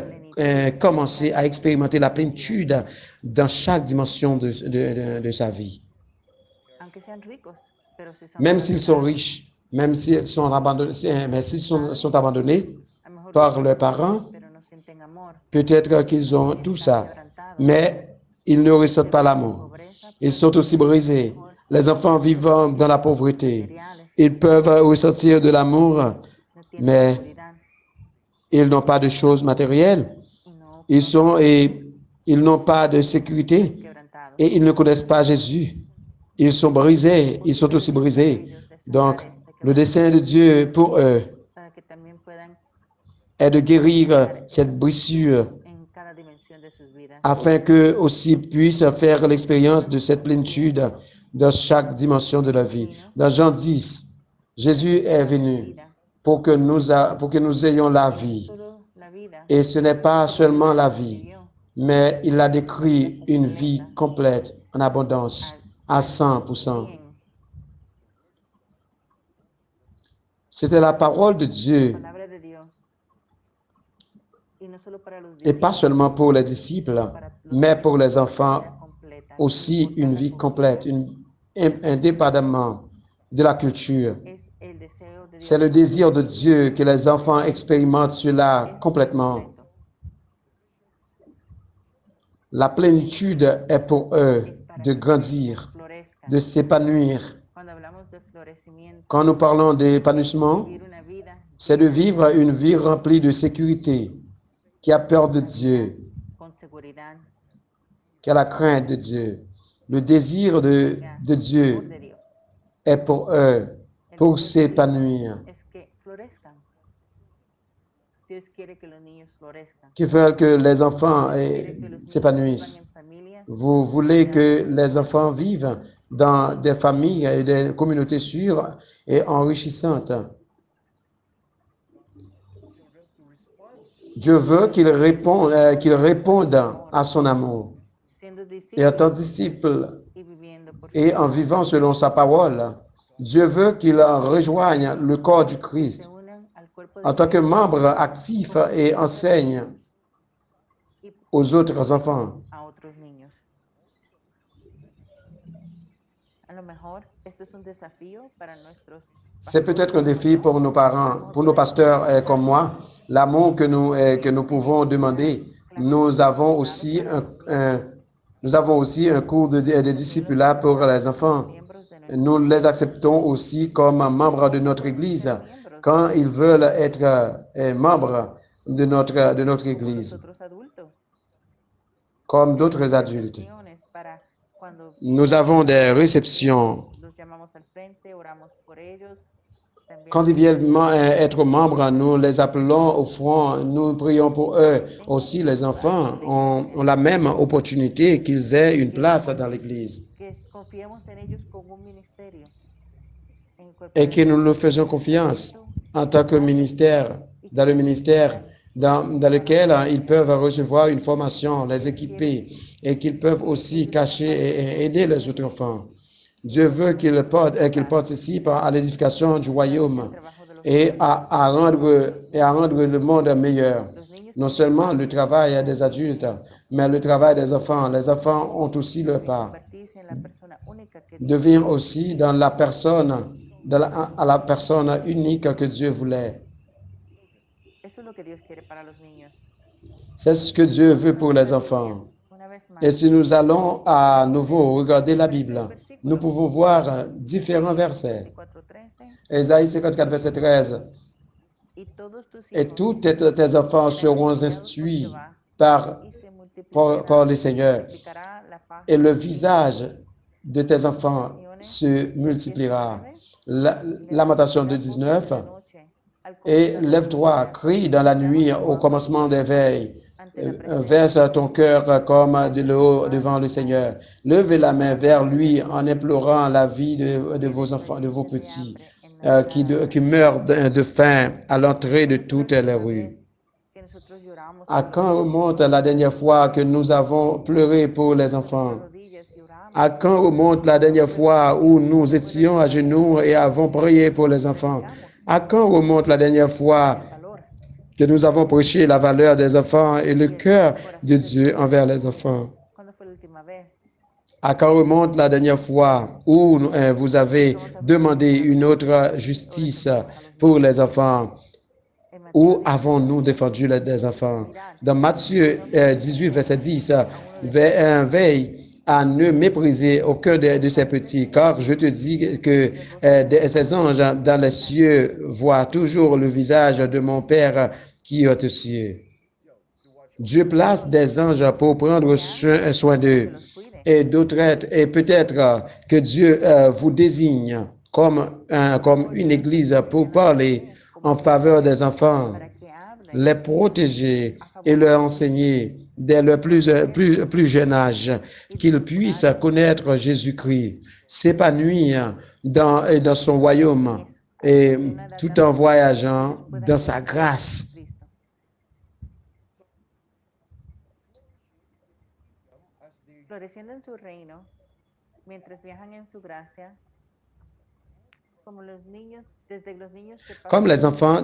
commencer à expérimenter la plénitude dans chaque dimension de sa vie. aunque sean ricos, pero si son Même s'ils sont riches, même s'ils sont abandonnés, mais s'ils sont abandonnés a lo mejor par leurs parents, pero no sienten amor, peut-être qu'ils ont tout ça, quebrantados, mais ils ne ressentent pas l'amour. pobreza, Ils sont aussi brisés. Les enfants vivant dans la pauvreté, materiales, ils peuvent ressentir de l'amour, no tienen mais seguridad ils n'ont pas de choses matérielles. y no Ils n'ont pas de sécurité quebrantados. et ils ne connaissent pas Jésus. Ils sont brisés, ils sont aussi brisés. Donc, le dessein de Dieu pour eux Para que también puedan est de guérir cette blessure en cada dimensión de sus vidas. afin qu'eux aussi puissent faire l'expérience de cette plénitude dans chaque dimension de la vie. Dans Jean 10, Jésus est venu pour que nous ayons la vie. Solo la vida Et ce n'est pas seulement la vie, vivió mais il a décrit une vie complète, en abondance, à 100%. bien C'était la parole de Dieu, palabra de Dios. Y no solo para los et pas seulement pour les disciples, mais pour les enfants completa. aussi une vie complète, indépendamment de la culture. Es el deseo de Dios C'est le désir de Dieu que les enfants expérimentent cela complètement. completo. La plénitude est pour eux de grandir, Florezca. de s'épanouir. Cuando hablamos de florecimiento, Quand nous parlons d'épanouissement, vivir una vida c'est de vivre une vie remplie de sécurité, qui a peur de Dieu, con seguridad, qui a la crainte de Dieu. Le désir de amor Dieu de Dios. est pour eux, El pour deseo de Dios s'épanouir, es que florezcan. Dios quiere que los niños florezcan. qui veulent que les enfants Dios quiere que los niños vivan s'épanouissent. en familias Vous voulez que les enfants vivent dans des familles et des communautés sûres et enrichissantes. children to respond Dieu veut qu'ils répondent à son amour. siendo Et en tant discípulos disciples y viviendo por su et en palabra. vivant selon sa parole, Dieu veut qu'ils rejoignent le corps du Se Christ unan al cuerpo en de tant que Cristo membres actifs et enseignent y aux autres enfants. a otros niños. A lo mejor esto es un desafío para nuestros C'est peut-être un défi pour nos parents, pour nos pasteurs comme moi, l'amour que nous pouvons demander. Nous avons aussi un cours de discipulat pour les enfants. miembros de nuestra Nous les acceptons aussi comme membres de notre Église quand ils veulent être membres de notre Église, nosotros adultos. comme d'autres adultes. Reuniones para cuando Nous avons des réceptions. los llamamos al frente, oramos por ellos. También Quand ils viennent être membres, nous les appelons au front, nous prions pour eux. Aussi, les enfants ont la même opportunité qu'ils aient une place dans l'Église que confiemos en ellos como un ministerio en el cuerpo et de que nous leur faisons confiance en tant que ministère, dans le ministère dans lequel ils peuvent recevoir une formation, les équiper et qu'ils peuvent aussi cacher et aider les autres enfants. Dieu veut qu'ils participent à l'édification du royaume trabajo de los et à rendre le monde meilleur. los niños Non seulement le travail des adultes, mais le travail des enfants. Les enfants ont aussi leur part. convertirse en la persona única que Dios Devenir aussi dans la personne, à la personne unique que Dieu voulait. eso es lo que Dios quiere para los niños. C'est ce que Dieu veut pour les enfants. Una vez más, Et si nous allons à nouveau regarder la Bible, nous pouvons voir différents versets. 4:13 Ésaïe 54, verset 13. y todos tus Et hijos tous tes enfants seront instruits par, y se par le Seigneur. multiplicará la paz Et le visage de tes enfants se multipliera. Lamentation 2:19. de noche al Et lève-toi, crie dans la nuit au commencement des veilles. Verse ton cœur comme de l'eau devant le Seigneur. Levez la main vers lui en implorant la vie de vos enfants, de vos petits, qui meurent de faim à l'entrée de toutes les rues. que nosotros lloramos À quand remonte la dernière fois que nous avons pleuré pour les enfants? rodillas y oramos À quand remonte la dernière fois où nous étions à genoux et avons prié pour les enfants? À quand remonte la dernière fois valor que nous avons prêché la valeur des enfants et le cœur de Dieu envers les enfants? ¿Cuándo fue la última vez? À quand remonte la dernière fois où vous avez demandé une autre justice pour les enfants? En Où avons-nous défendu les enfants? Dans Matthieu 18, verset 10, veille à ne mépriser aucun de ces petits, car je te dis que ces anges dans les cieux voient toujours le visage de mon Père qui est aux cieux. Dieu place des anges pour prendre soin d'eux et d'autres êtres, et peut-être que Dieu vous désigne comme une église pour parler en faveur des enfants, para que hable les protéger et leur enseigner dès le plus jeune âge, qu'ils puissent connaître Jésus-Christ, s'épanouir dans son royaume et tout en voyageant dans sa grâce. Cristo. as they Floreciendo en su reino, mientras viajan en su gracia, como los niños, desde los niños que pasan Comme les enfants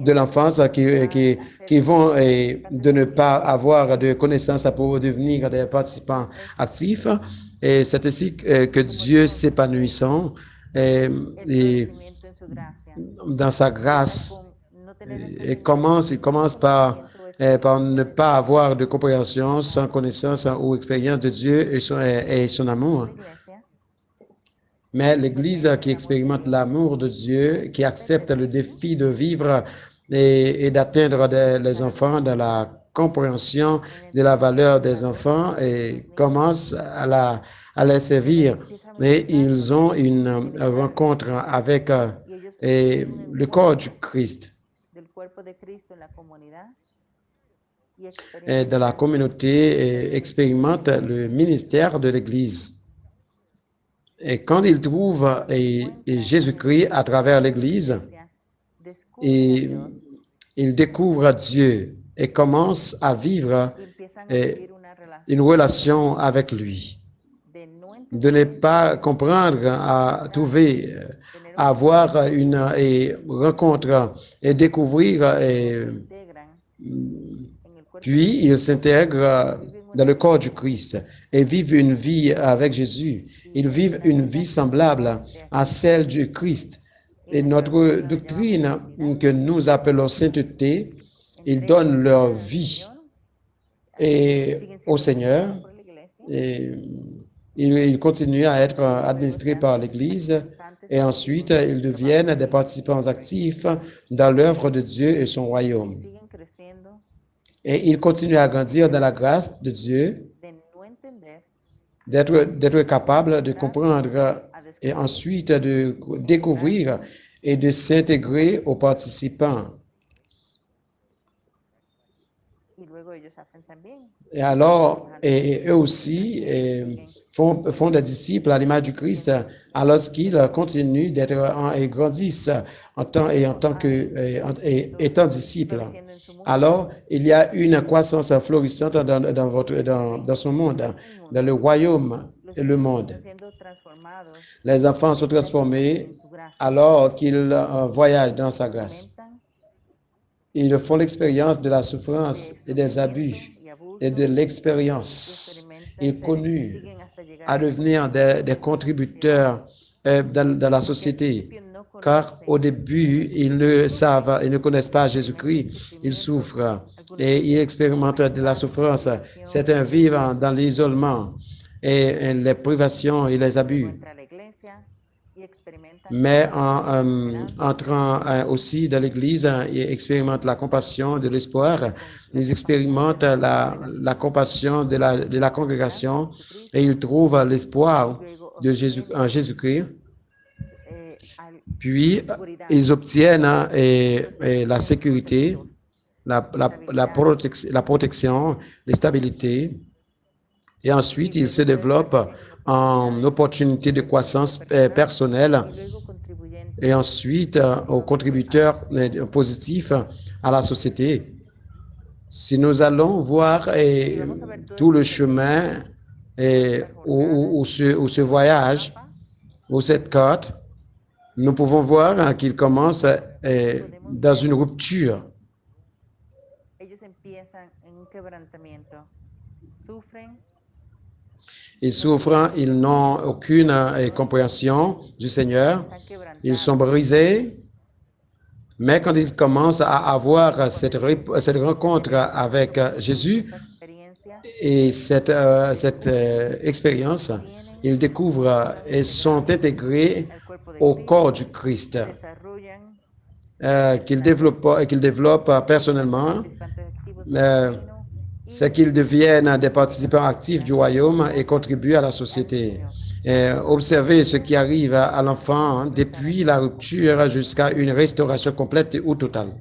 de l'enfance qui vont de ne pas avoir de connaissances pour devenir des participants actifs, et c'est ainsi que Dieu s'épanouissant el et florecimiento en su gracia. dans sa grâce. Con no tener Il commence par ne pas avoir de compréhension sans connaissance ou expérience de Dieu et son amour. iglesia, Mais l'Église qui expérimente l'amour de Dieu, qui accepte le défi de vivre et d'atteindre les enfants dans la compréhension de la valeur des enfants et commencent à les servir. Et ils ont une rencontre avec et le corps du Christ del cuerpo de Cristo en la comunidad y et de la experimentan communauté et expérimentent le ministère de l'Église. Et quand ils trouvent Jésus-Christ à travers l'Église, et descubren a Dios ils découvrent Dieu et commencent à vivre y empiezan a eh, vivir una une relación relation avec lui. de no De ne entender, pas comprendre, à trouver, tener à avoir une rencontre et découvrir. integran en el cuerpo Puis ils s'intègrent dans le corps du Christ et vivent une vie avec Jésus. Ils vivent une vie semblable à celle du Christ. Et notre doctrine que nous appelons sainteté, ils donnent leur vie au Seigneur et ils continuent à être administrés par l'Église et ensuite ils deviennent des participants actifs dans l'œuvre de Dieu et son royaume. siguen creciendo Et ils continuent à grandir dans la grâce de Dieu, de no entender d'être capables de comprendre et ensuite de découvrir et de s'intégrer aux participants. y luego ellos hacen también Et alors, et eux aussi font des disciples à l'image du Christ, alors qu'ils continuent d'être et grandissent en tant étant disciples. floreciendo en su mundo. Alors, il y a une croissance florissante dans son monde, dans le royaume Los et le niños monde. están siendo transformados Les enfants sont transformés en su gracia. alors qu'ils voyagent dans sa grâce. Experimentan Ils font l'expérience de la souffrance et des abus y abusos et de y l'expérience. experimentan Ils connus siguen hasta llegar à devenir des contributeurs dans la société. no Car conocen au début, ils ne connaissent pas Jésus-Christ. Ils souffrent et ils expérimentent de la souffrance. Certains vivent dans l'isolement et les privations et les abus. entra a la iglesia y experimentan Mais en entrant aussi dans l'Église, ils expérimentent la compassion de l'espoir. Ils expérimentent la compassion de la congrégation et ils trouvent l'espoir de en Jésus-Christ. al- Puis, ils obtiennent la sécurité, la protection, la stabilité. Et ensuite, ils se développent en opportunité de croissance personnelle y luego contribuyendo et ensuite aux contributeurs positifs à la société. Si nous allons voir tout le chemin où ce voyage, où cette carte, nous pouvons voir qu'il commence dans une rupture. ellos empiezan en un quebrantamiento, sufren, Ils souffrent, ils n'ont aucune compréhension du Seigneur, están quebrantados, ils sont brisés, mais quand ils commencent à avoir cette rencontre avec Jésus esta experiencia et cette expérience, ils découvrent et sont intégrés al cuerpo de au Cristo, corps du Christ, desarrollan qu'ils développent personnellement, participantes activos Euh, del reino y c'est qu'ils deviennent des participants actifs du royaume et contribuent à la société. Observez ce qui arrive à l'enfant depuis la rupture jusqu'à une restauration complète ou totale.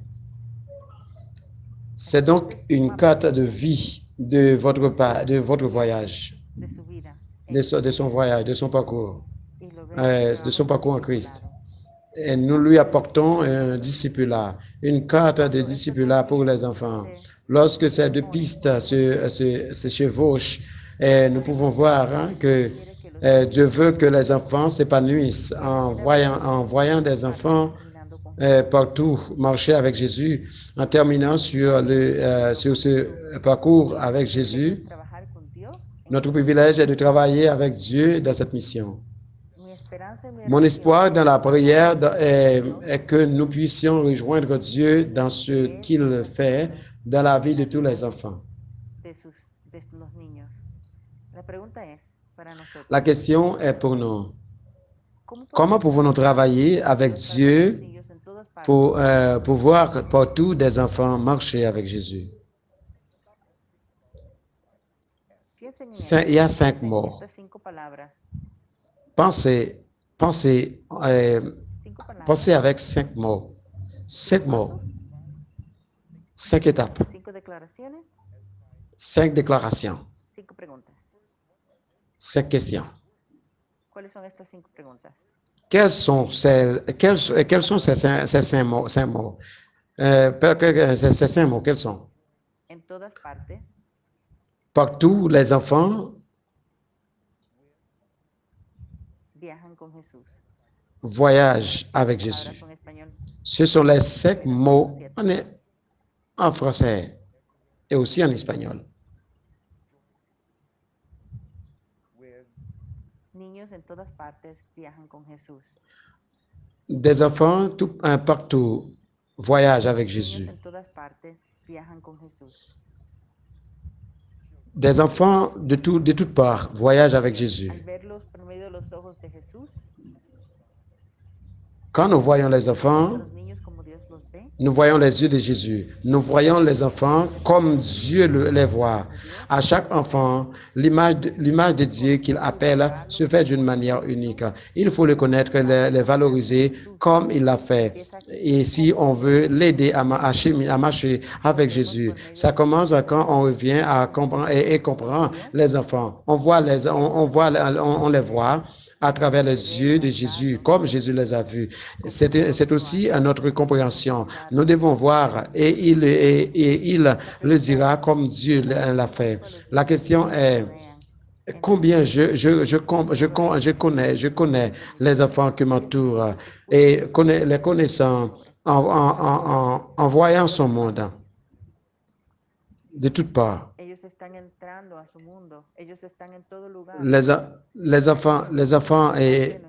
C'est donc une carte de vie de votre voyage, de su vida de son voyage, de son parcours, y lo vemos que de son llevamos parcours en un Christ. discipulado. Et nous lui apportons un discipulat, une carte de discipulat pour les enfants. Lorsque ces deux pistes se chevauchent, nous pouvons voir que Dieu veut que les enfants s'épanouissent en voyant des enfants Caminando con partout marcher avec Jésus, en terminant sur ce parcours avec Jésus. trabajar con Dios. Notre privilège est de travailler avec Dieu dans cette mission. Mi esperanza y mi Mon oración espoir dans la prière est que nous puissions rejoindre Dieu dans ce qu'il fait dans la vie de tous les enfants. de los niños. La pregunta es para nosotros. La question est pour nous. ¿Cómo Comment pouvons-nous travailler avec Dieu niños en todas partes pour voir partout des enfants marcher avec Jésus? Piensen en Il y a esto, 5 piensen en mots. estas 5 palabras. Pensez, pensez, 5 palabras. pensez avec 5 mots. 5 5 mots, pasos, 5 étapes, 5 declaraciones, 5 déclarations, 5 preguntas. 5 questions. ¿Cuáles son estas 5 preguntas? Quels sont ces 5 mots? Ces 5 mots, quels sont? En todas partes, Partout, les enfants viajan con Jesús. voyagent avec Palabras Jésus. en español. Ce sont les 5 mots en français et aussi en espagnol. With Niños en todas partes viajan con Jesús. Des enfants partout voyagent avec Niños Jésus. en todas partes viajan con Jesús. Des enfants de toutes parts voyagent avec Jésus. Al verlos por medio de los ojos de Jesús, Quand nous voyons les a enfants, los niños como Dios los ve, nous voyons les yeux de Jésus. Nous voyons les enfants comme Dieu les voit. À chaque enfant, l'image de Dieu qu'il appelle se fait d'une manière unique. Il faut le connaître, les valoriser comme il l'a fait. Et si on veut l'aider à marcher avec Jésus, ça commence quand on revient à comprendre et comprend les enfants. On les voit à travers les yeux de Jésus, comme Jésus les a vus. C'est aussi notre compréhension. Nous devons voir et il le dira comme Dieu l'a fait. La question est, combien je connais les enfants qui m'entourent et les connaissant en voyant son monde de toutes parts. ellos están entrando a su mundo, ellos están en todo lugar. Les enfants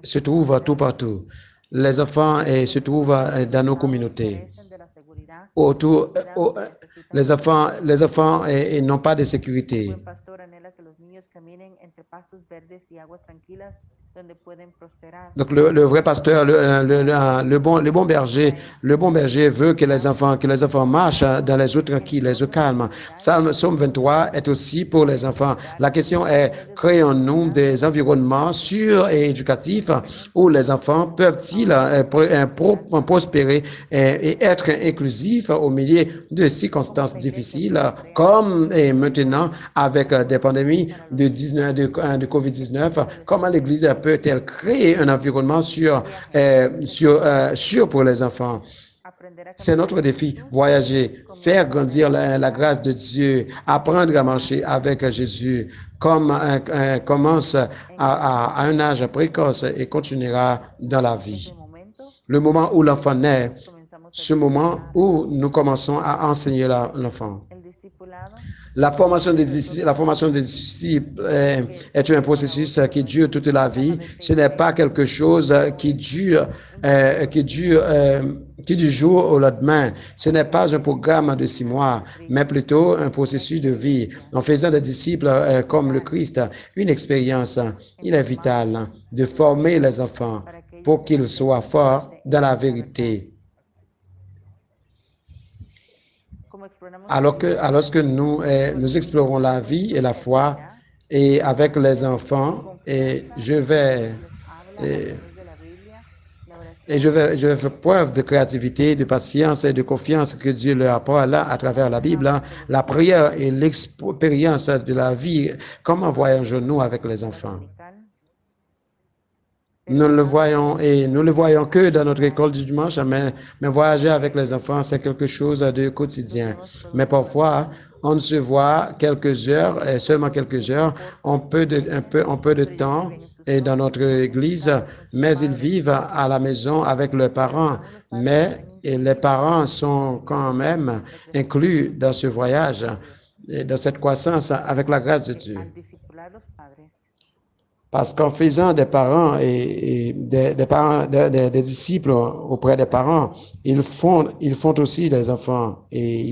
se trouvent tout partout. Les enfants se trouvent dans nos communautés. Carecen de la seguridad. Autour, les enfants n'ont pas de El sécurité. buen pastor anhela que los niños caminen entre pastos verdes y aguas tranquilas donde pueden prosperar. Donc le vrai pasteur, le bon berger veut que les enfants marchent dans les eaux tranquilles, les eaux calmes. Psaume 23 est aussi pour les enfants. La question est, créons-nous des environnements sûrs et éducatifs où les enfants peuvent-ils prospérer et être inclusifs au milieu de circonstances difficiles, comme maintenant avec des pandémies de COVID-19, comment l'Église peut-elle créer un environnement sûr pour les enfants? Aprender a C'est notre défi, voyager, faire grandir la grâce de Dieu, apprendre à marcher avec Jésus, commence à un âge précoce et continuera dans la vie. ese momento, Le moment où l'enfant naît, comenzamos a ce moment où nous commençons à enseigner l'enfant. el discipulado. La formation des disciples est un processus qui dure toute la vie. Ce n'est pas quelque chose qui dure du jour au lendemain. Ce n'est pas un programme de 6 mois, mais plutôt un processus de vie. En faisant des disciples comme le Christ, une expérience, il est vital de former les enfants pour qu'ils soient forts dans la vérité. Como exploramos Alors que nous explorons la vie et la foi et avec les enfants, et je vais faire preuve de créativité, de patience et de confiance que Dieu leur parle à travers la Bible, la prière et l'expérience de la vie. Comment voyageons-nous avec les enfants? Nous le voyons et nous le voyons que dans notre école du dimanche, mais voyager avec les enfants, c'est quelque chose de quotidien. Mais parfois, on se voit quelques heures, seulement quelques heures, un peu de temps et dans notre église, mais ils vivent à la maison avec leurs parents. Mais les parents sont quand même inclus dans ce voyage et dans cette croissance avec la grâce de Dieu. al discipular los padres, Parce qu'en faisant des parents et des disciples auprès des parents, ils font aussi des enfants et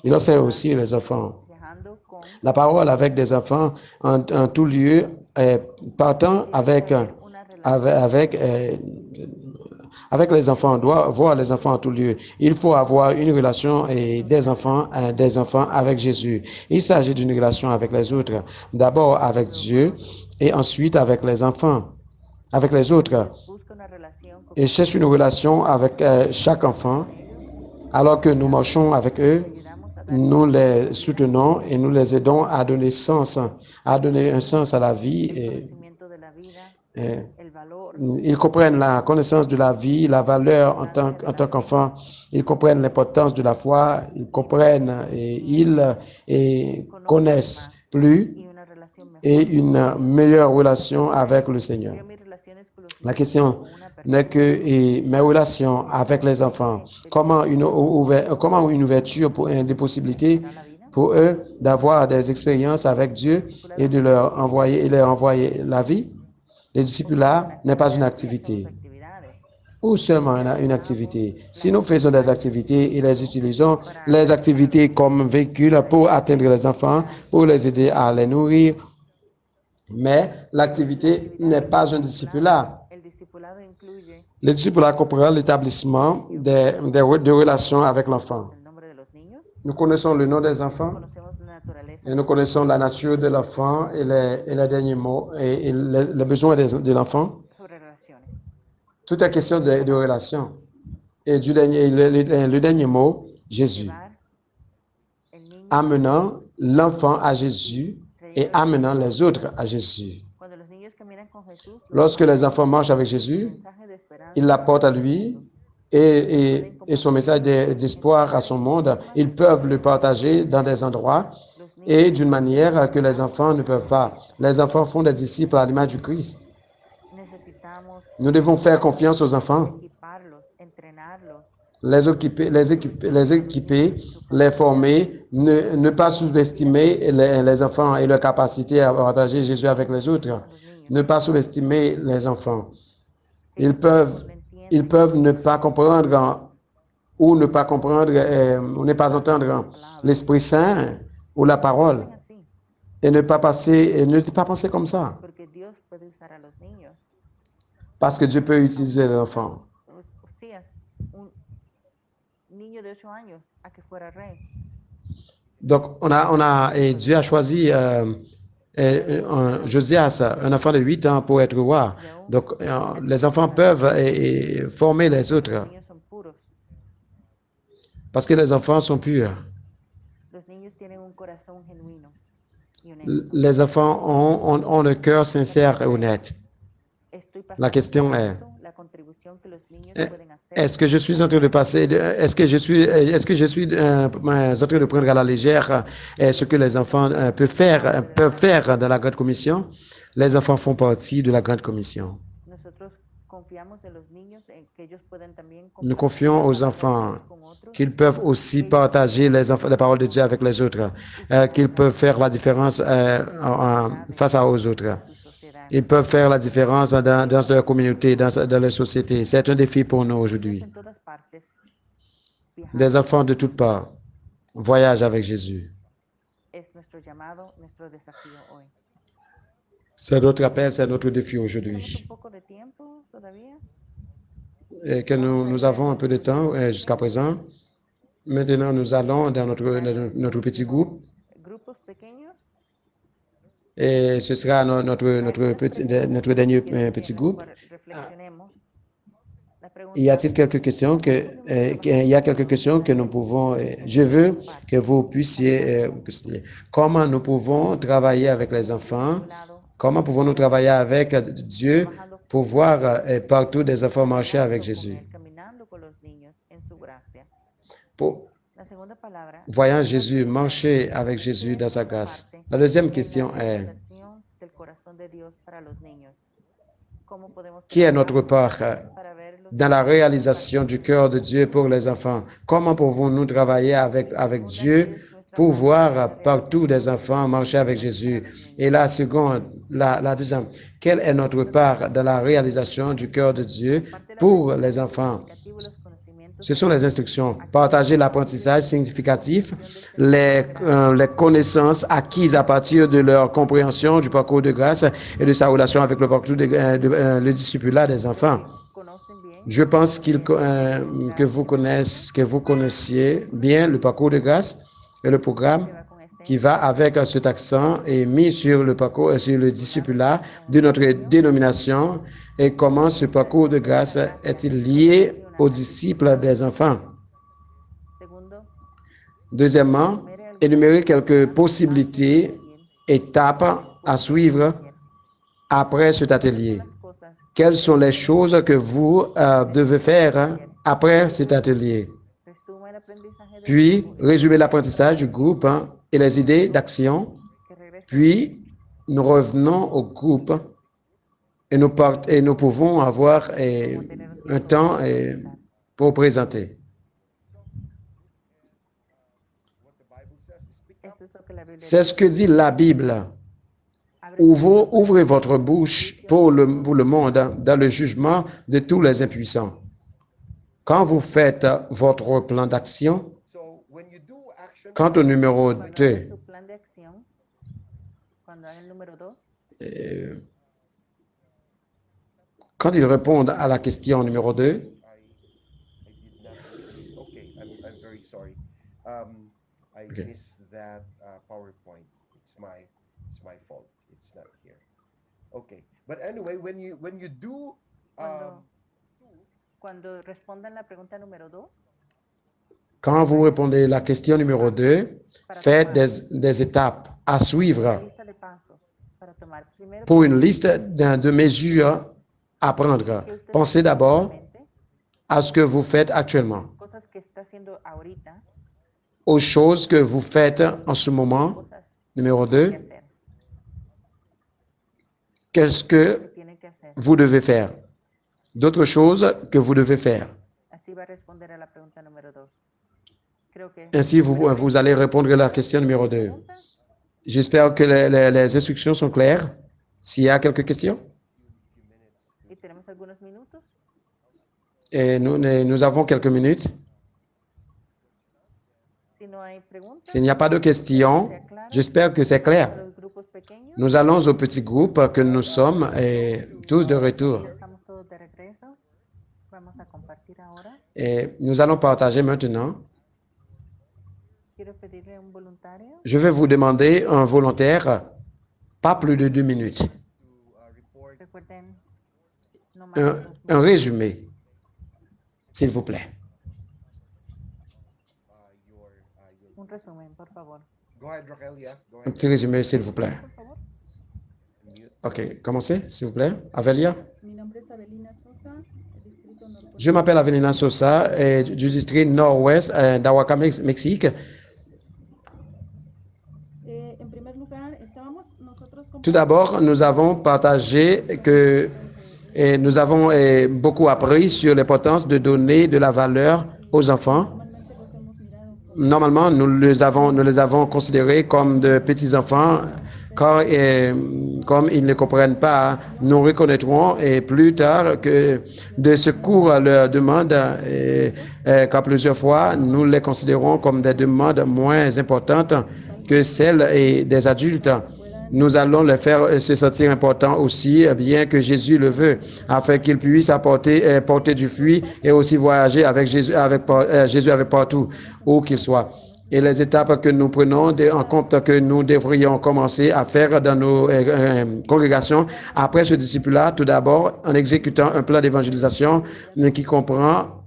ils enseignent aussi les enfants. viajando con La parole avec des enfants en tout lieu, partant avec avec les enfants, on doit voir les enfants en tout lieu. Il faut avoir une relation des enfants avec Jésus. Il s'agit d'une relation avec les autres. D'abord avec Dieu et ensuite avec les enfants, avec les autres. Busca una relación con Et cherche une relation avec chaque enfant. Alors que nous marchons avec eux, ayudamos a dar nous les soutenons et nous les aidons à donner un sens à la vie. el Et, conocimiento de la vida, et el valor, ils comprennent la connaissance de la vie, la valeur en tant qu'enfant. Ils comprennent l'importance de la foi. Ils comprennent et connaissent plus y una relación mejor. et une meilleure relation avec le Seigneur. Yo mis relaciones con los La niños question como una n'est que mes relations avec les enfants, comment une ouverture des possibilités persona la vida. pour eux d'avoir des expériences avec Dieu et de leur envoyer la vie. Le discipulat n'est pas une activité Hacemos actividades. ou seulement une activité. Si nous faisons des activités et les utilisons, les activités comme véhicule pour atteindre les enfants, pour les aider à les nourrir, mais l'activité n'est pas un discipulat. El discipulado incluye Le discipulat comprend l'établissement de relations avec l'enfant. el nombre de los niños, Nous connaissons le nom des enfants conocemos la naturaleza et nous connaissons la nature de l'enfant et les derniers mots et les besoins de l'enfant. sobre relaciones. Tout est question de relations. Et le dernier mot, Jésus. Llevar el niño, Amenant l'enfant à Jésus et amenant les autres à Jésus. cuando los niños caminan con Jesús, Lorsque les enfants marchent avec Jésus, mensaje de esperanza, ils l'apportent à lui et son message d'espoir à son monde. Ils peuvent le partager dans des endroits los niños et d'une manière que les enfants ne peuvent pas. Les enfants font des disciples à l'image du Christ. necesitamos Nous devons faire confiance aux enfants, equiparlos, entrenarlos, les équiper, les former, ne pas sous-estimer les enfants et leur capacité à partager Jésus avec les autres. a los niños. Ne pas sous-estimer les enfants. Ils No peuvent ne pas comprendre ou ne pas comprendre ou ne pas entendre l'Esprit Saint ou la parole así, et ne pas penser comme ça. porque Dios puede usar a los niños. Parce que Dieu peut utiliser l'enfant. Usías, un niño de 8 años a que fuera rey. Donc, et Dieu a choisi Josias, un enfant de 8 ans, pour être roi. Donc, les enfants peuvent former les autres Los niños son puros. parce que les enfants sont purs. Los niños tienen un corazón genuino y honesto. Les enfants ont le cœur sincère et honnête. Estoy La question est, la contribución que los niños eh, pueden hacer. est-ce que je suis en train de passer, est-ce que je suis en train de prendre à la légère ce que les enfants peuvent faire dans la Grande Commission? Les enfants font partie de la Grande Commission. Nosotros confiamos en los niños en que ellos pueden también Nous confions aux enfants con otros qu'ils peuvent aussi partager les paroles de Dieu avec les autres, qu'ils peuvent faire la différence face aux autres. en su sociedad. Ils peuvent faire la différence dans leur communauté, dans leur société. C'est un défi pour nous aujourd'hui. En todas partes, Des enfants de toutes parts voyagent avec Jésus. es nuestro llamado, nuestro desafío hoy. C'est notre appel, c'est notre défi Tenemos aujourd'hui. un poco de tiempo todavía. Et que nous avons un peu de temps jusqu'à présent. Maintenant, nous allons dans notre petit groupe. Grupos pequeños. Et ce sera notre dernier petit groupe. Reflexionemos. La pregunta Y a-t-il quelques questions il y a quelques questions que nous pouvons, je veux que vous puissiez, comment nous pouvons travailler avec les enfants, lado, comment pouvons-nous travailler avec Dieu pour voir partout des enfants marcher avec Jésus. caminando con los niños en su gracia. Pour, La segunda palabra. voyant Jésus, marcher avec Jésus dans sa grâce. La deuxième question est, Relación del corazón de Dios para los niños. ¿Cómo podemos qui est notre part para ver los dans la réalisation du cœur de Dieu pour les enfants? Comment pouvons-nous travailler avec Dieu pour voir partout des enfants marcher avec Jésus? Et la seconde, la deuxième, quelle est notre part dans la réalisation du cœur de Dieu pour les enfants? los conocimientos Ce sont les instructions. Partager l'apprentissage significatif, les connaissances acquises à partir de leur compréhension du parcours de grâce et de sa relation avec le parcours le discipulat des enfants. conocen bien Je pense que vous connaissiez bien le parcours de grâce et le programme que va con este qui va avec cet accent est mis sur le parcours, sur le discipulat de notre dénomination et comment ce parcours de grâce est-il lié aux disciples des enfants. Segundo, Deuxièmement, énumérer quelques possibilités, étapes à suivre après cet atelier. las cosas Quelles sont les choses que vous devez faire après cet atelier? resuma el aprendizaje del Puis, grupo résumer l'apprentissage du groupe et les idées d'action. que regresa Puis, nous revenons au groupe et nous pouvons avoir un temps pour présenter. What the Bible says is speak up. esto es lo que la Biblia C'est ce que dit la Bible. abre Ouvrez votre bouche pour le monde dans le jugement de tous les impuissants. Quand vous faites votre plan d'action, So when you do action, quant au numéro cuando haga 2, su plan de acción, cuando haga el número 2, quand ils répondent à la question numéro 2, I did not. Okay, I'm very sorry. I Okay. missed that PowerPoint. It's my fault. It's not here. Okay, but anyway, when you do cuando respondan la pregunta número 2, quand vous répondez à la question numéro 2, faites des étapes à una suivre lista de pasos para tomar. Primero, pour une liste de mesures à prendre. que usted Pensez tenga d'abord en mente à ce que vous faites actuellement, cosas que está haciendo ahorita, aux choses que vous faites en ce moment. cosas Numéro que hay 2, que hacer, qu'est-ce que que tiene que hacer. vous devez faire? D'autres choses que vous devez faire. Así va a responder a la pregunta número 2. Creo que Ainsi, vous allez répondre à la question numéro 2. pregunta, J'espère que les instructions sont claires. S'il y a quelques questions, y tenemos algunos minutos. et nous avons quelques minutes. Si no hay preguntas, S'il n'y a pas de questions, j'espère que c'est a clair. los grupos pequeños, Nous allons au petit groupe que nous sommes tous de retour. ya estamos todos de regreso. Vamos a compartir ahora. Et nous allons partager maintenant. Quiero pedirle a un voluntario Je vais vous demander un volontaire, pas plus de 2 minutes, to report recuerden no más de 2 minutos. un résumé, s'il vous plaît. your Un resumen, por favor. Go ahead, Raquelia. Go Un ahead. petit résumé, s'il vous plaît. Por favor. Mute. OK, commencez, s'il vous plaît. Avelia. Mi nombre es Abelina Sosa, del distrito norte. Je m'appelle Avelina Sosa du district nord-ouest d'Ahuaca, Mexique. En primer lugar, estábamos nosotros Tout d'abord, nous avons partagé que nous avons beaucoup appris sur l'importance de donner de la valeur aux enfants. normalmente los hemos mirado como Normalement, nous les avons considérés comme de petits-enfants, car comme ils ne comprennent pas, nous reconnaîtrons plus tard que de secours leur demande, car plusieurs fois, nous les considérons comme des demandes moins importantes que celles des adultes. Nous allons les faire se sentir importants aussi, bien que Jésus le veut, afin qu'ils puissent porter du fruit et aussi voyager avec Jésus avec partout, où qu'il soit. Et les étapes que nous prenons en compte que nous devrions commencer à faire dans nos congrégations après ce disciple-là, tout d'abord en exécutant un plan d'évangélisation qui comprend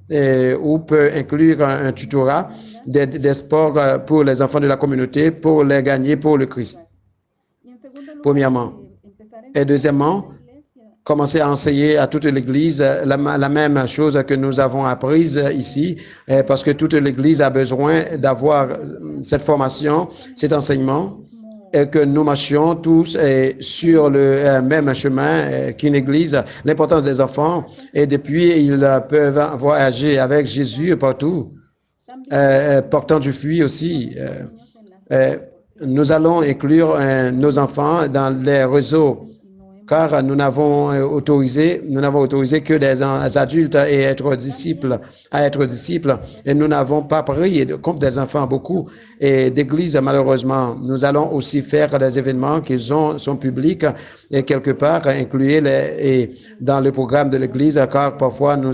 ou peut inclure un tutorat des sports pour les enfants de la communauté pour les gagner pour le Christ. Premièrement. Et deuxièmement, commencer à enseigner à toute l'Église la même chose que nous avons apprise ici, parce que toute l'Église a besoin d'avoir cette formation, cet enseignement, et que nous marchions tous sur le même chemin qu'une Église. L'importance des enfants, et depuis, ils peuvent voyager avec Jésus partout, portant du fruit aussi. Nous allons inclure nos enfants dans les réseaux car nous n'avons autorisé que des adultes à être disciples, et nous n'avons pas pris compte des enfants beaucoup. Et d'église, malheureusement, nous allons aussi faire des événements qui sont publics et quelque part inclure dans le programme de l'église, car parfois nous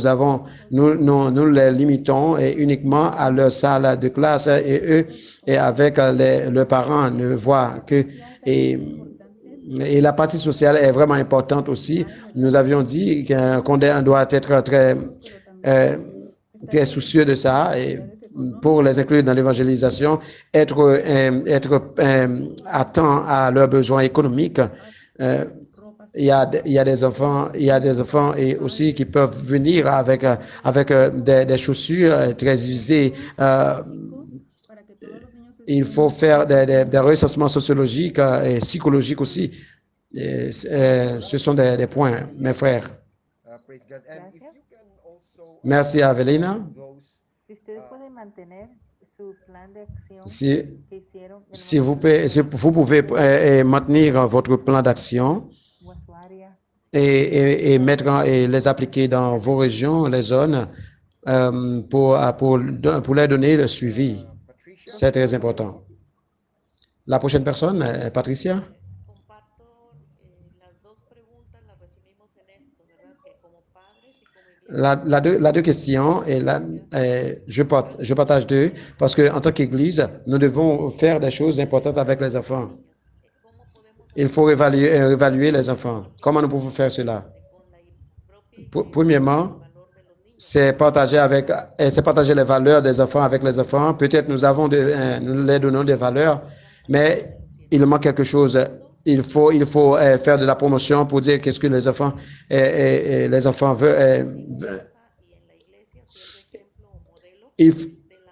les limitons uniquement à leur salle de classe et eux, et avec leurs parents, ne voient que. Et la partie sociale est vraiment importante aussi. Nous avions dit qu'on doit être très soucieux de ça et pour les inclure dans l'évangélisation, être attent à leurs besoins économiques. Il y a des enfants et aussi qui peuvent venir avec des chaussures très usées. Il faut faire des recensements sociologiques et psychologiques aussi. Ce sont des points, mes frères. Praise God. And if Gracias. you can also Merci, Avelina. those Si ustedes pueden mantener su plan de acción Si, que hicieron en si vous pouvez maintenir votre plan d'action o a su área, et les appliquer dans vos régions, les zones, pour leur donner le suivi. Patricia. C'est très important. La prochaine personne, Patricia. Comparto las dos preguntas, las resumimos en esto, ¿verdad? Que como padres y como iglesia, La deux questions, je partage deux, parce qu'en tant qu'Église, nous devons faire des choses importantes avec les enfants. ¿cómo podemos Il faut évaluer les enfants. Comment nous pouvons faire cela? con la propia Premièrement, valor de los niños? c'est partager les valeurs des enfants avec les enfants. Peut-être nous les donnons des valeurs, mais il manque quelque chose. Il faut faire de la promotion pour dire qu'est-ce que les enfants veulent. Y en la iglesia sirve ejemplo o modelo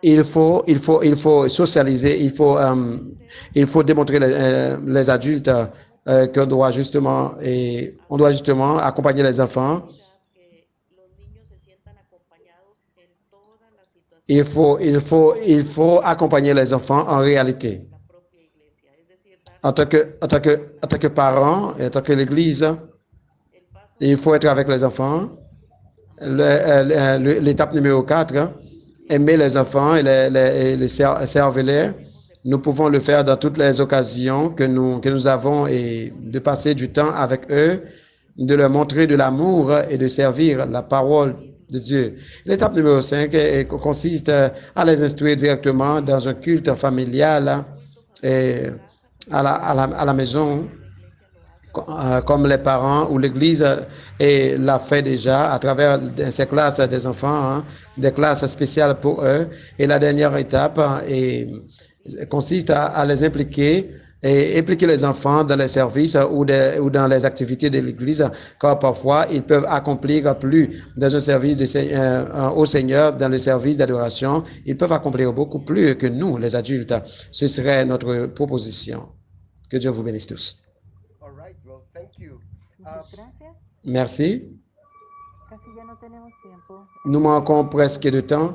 Il faut socialiser, il faut démontrer les adultes qu'on doit justement accompagner les enfants. que los niños se sientan acompañados en todas las situaciones Il faut accompagner les enfants en réalité. de la propia iglesia, es decir, dar En tant que parents, en tant que l'Église, el paso il faut être avec les enfants. L'étape numéro 4, aimer les enfants et les servir. Nous pouvons le faire dans toutes les occasions que nous avons et de passer du temps avec eux, de leur montrer de l'amour et de servir la parole de Dieu. L'étape numéro 5 consiste à les instruire directement dans un culte familial et à la maison, comme les parents ou l'Église l'a fait déjà à travers ces classes des enfants, des classes spéciales pour eux. Et la dernière étape consiste à les impliquer et impliquer les enfants dans les services ou dans les activités de l'Église, car parfois ils peuvent accomplir plus dans un service au Seigneur, dans le service d'adoration. Ils peuvent accomplir beaucoup plus que nous, les adultes. Ce serait notre proposition. Que Dieu vous bénisse tous. All right. Well, thank you. muchas gracias. Merci. Casi ya no tenemos tiempo. Nous manquons presque de temps.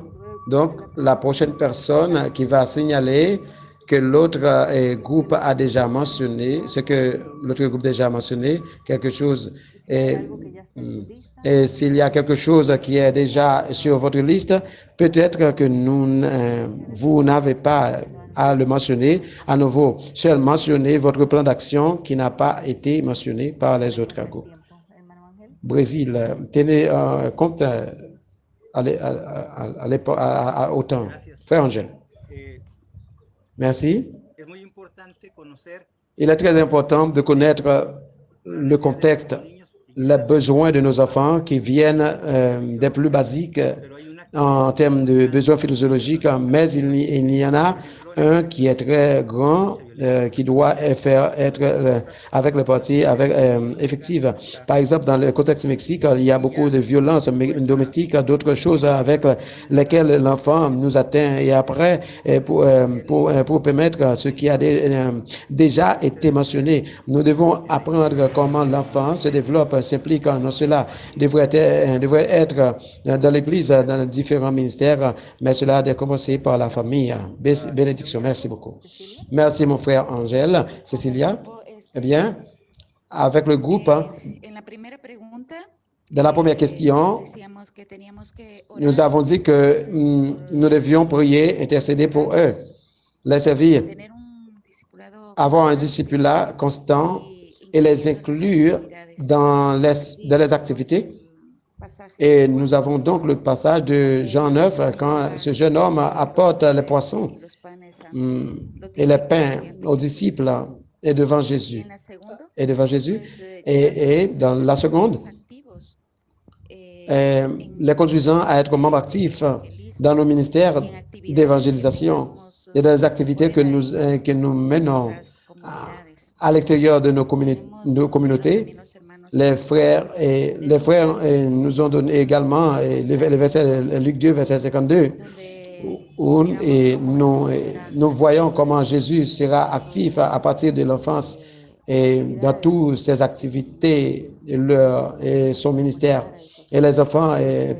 Donc, la prochaine personne qui va signaler que l'autre groupe a déjà mentionné, ce que l'autre groupe a déjà mentionné, quelque chose. Algo que ya está en su lista. Et s'il y a quelque chose qui est déjà sur votre liste, peut-être que vous n'avez pas à le mentionner à nouveau. Seul mentionner votre plan d'action qui n'a pas été mentionné par les autres groupes. Tiempo, hermano Ángel. Brésil, tenez compte au temps. Frère Angèle. Merci. Es muy importante conocer Il est très important de connaître le contexte, les besoins de nos enfants qui viennent des plus basiques pero hay una en termes de besoins physiologiques, mais il y en a un qui est très grand, qui doit être avec le parti effective. Par exemple, dans le contexte Mexique, il y a beaucoup de violences domestiques, d'autres choses avec lesquelles l'enfant nous atteint. Et après, pour permettre ce qui a déjà été mentionné, nous devons apprendre comment l'enfant se développe, s'implique dans cela. Devrait être dans l'Église, dans les différents ministères, mais cela a commencé par la famille. Bénédiction. Merci beaucoup. Merci, mon frère Angèle. Cécilia? Eh bien, avec le groupe. En la primera pregunta, Dans la première question, decíamos que teníamos que nous orar, avons dit que nous devions prier, intercéder pour eux, les servir, tener un discipulado avoir un constante discipulat constant y et les incluirlo en inclure actividades. dans les activités. Pasaje Et de nous Juan, avons donc le passage de Jean 9, quand ce jeune homme apporte les poissons y los panes a los et les discípulos pains y aux disciples et devant en Jésus. la segunda, Et devant Jésus. pues, Et dans la seconde, activos, les conduisant à être membres actifs dans nos ministères d'évangélisation et dans les activités que nous menons à l'extérieur de nos communautés. Les frères nous ont donné également le verset Luc 2, verset 52, où nous voyons comment Jésus sera actif à partir de l'enfance et dans toutes ses activités et son ministère. Et les enfants,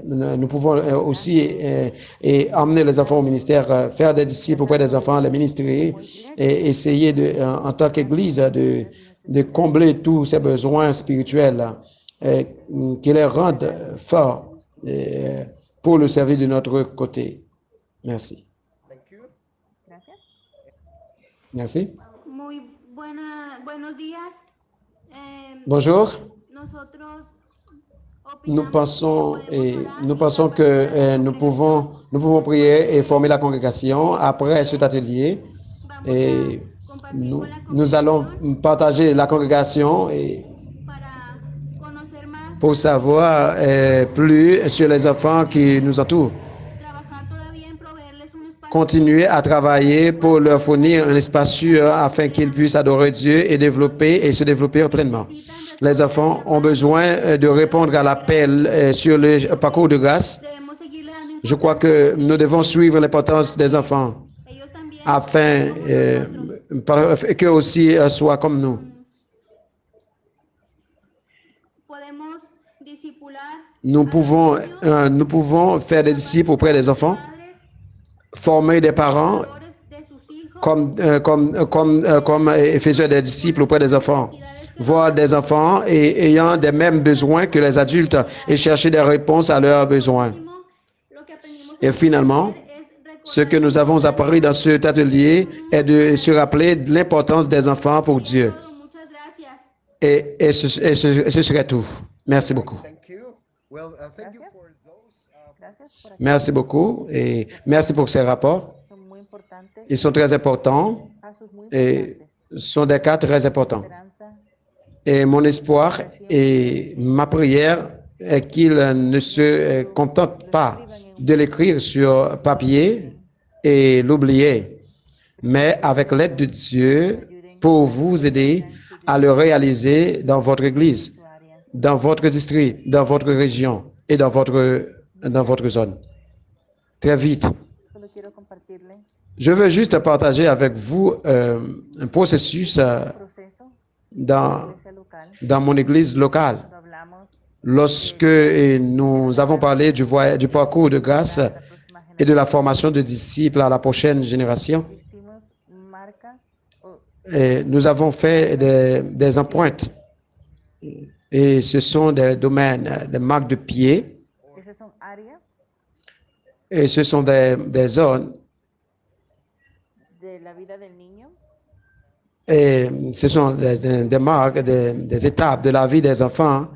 nous pouvons aussi emmener les enfants au ministère, faire des disciples auprès des enfants, les ministrer et essayer en tant qu'Église de combler tous ces besoins spirituels qui les rendent forts pour le service de notre côté. Merci. Thank you. Gracias. Merci. Buenos días. Bonjour. Nosotros Nous opinamos pensons que nous pouvons prier et former la congrégation après cet atelier. Et nous allons partager la congrégation et para conocer más, pour savoir plus sur les enfants qui nous entourent. trabajar todavía en proveerles un espacio Continuer à travailler pour leur fournir un espace sûr afin qu'ils puissent adorer Dieu et se développer pleinement. Les enfants ont besoin de répondre à l'appel sur le parcours de grâce. debemos seguirle dando Je crois que nous devons suivre l'importance des enfants ellos también afin qu'eux aussi soient comme nous. podemos discipular Nous pouvons faire des disciples auprès des enfants, padres, former des parents valores de sus hijos, comme faisant des disciples auprès des enfants, voir des enfants et ayant des mêmes besoins que les adultes et chercher des réponses à leurs besoins. lo que aprendimos Et finalement, es ce que nous avons appris dans cet atelier est de se rappeler de l'importance des enfants pour Dieu. todo. Muchas gracias. Et ce serait tout. Merci beaucoup. Thank you. Well, thank you for those. Gracias por aquí. Merci beaucoup et merci pour ces rapports. Son muy importantes, Ils sont très importants pasos muy et importantes. sont des cas très importants. Esperanza, Et mon espoir et ma prière est qu'ils ne se contentent pas de l'écrire sur papier et l'oublier, mais avec l'aide de Dieu pour vous aider à le réaliser dans votre église, su área. dans votre district, dans votre région et dans votre zone. Très vite. Solo quiero compartirle Je veux juste partager avec vous un processus proceso dans, de iglesia local. dans mon église locale. Cuando hablamos Lorsque nous avons parlé du parcours de grâce de la próxima et de la formation de disciples à la prochaine génération, hicimos marcas o et nous avons fait des empreintes. Et ce sont des domaines, des marques de pied, esas son áreas et ce sont des zones, de la vida del niño et ce sont des marques, des étapes de la vie des enfants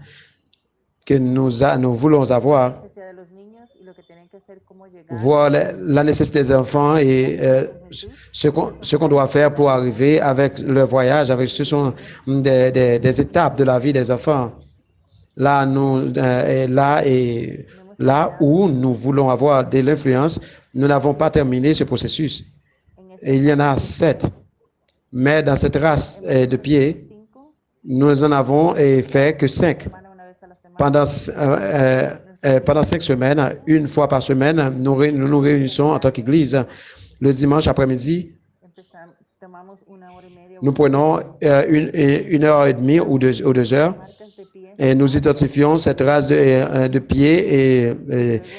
que nous voulons avoir. necesidad de los niños y lo que tienen que hacer, cómo llegar Voir la nécessité des enfants et ce qu'on doit faire pour arriver avec le voyage. Ce sont des étapes de la vie des enfants. Là où nous voulons avoir de l'influence, nous n'avons pas terminé ce processus. en este Et il y en a 7. Mais dans cette race de pied, 5 nous en avons fait que 5. semanas, una vez a la semana. Pendant 5 semaines, une fois par semaine, nous réunissons en tant qu'Église. Le dimanche après-midi, Tomamos 1 hora y media, nous prenons 1 heure et demie ou 2 heures marcas de pie et nous identifions cette race de pied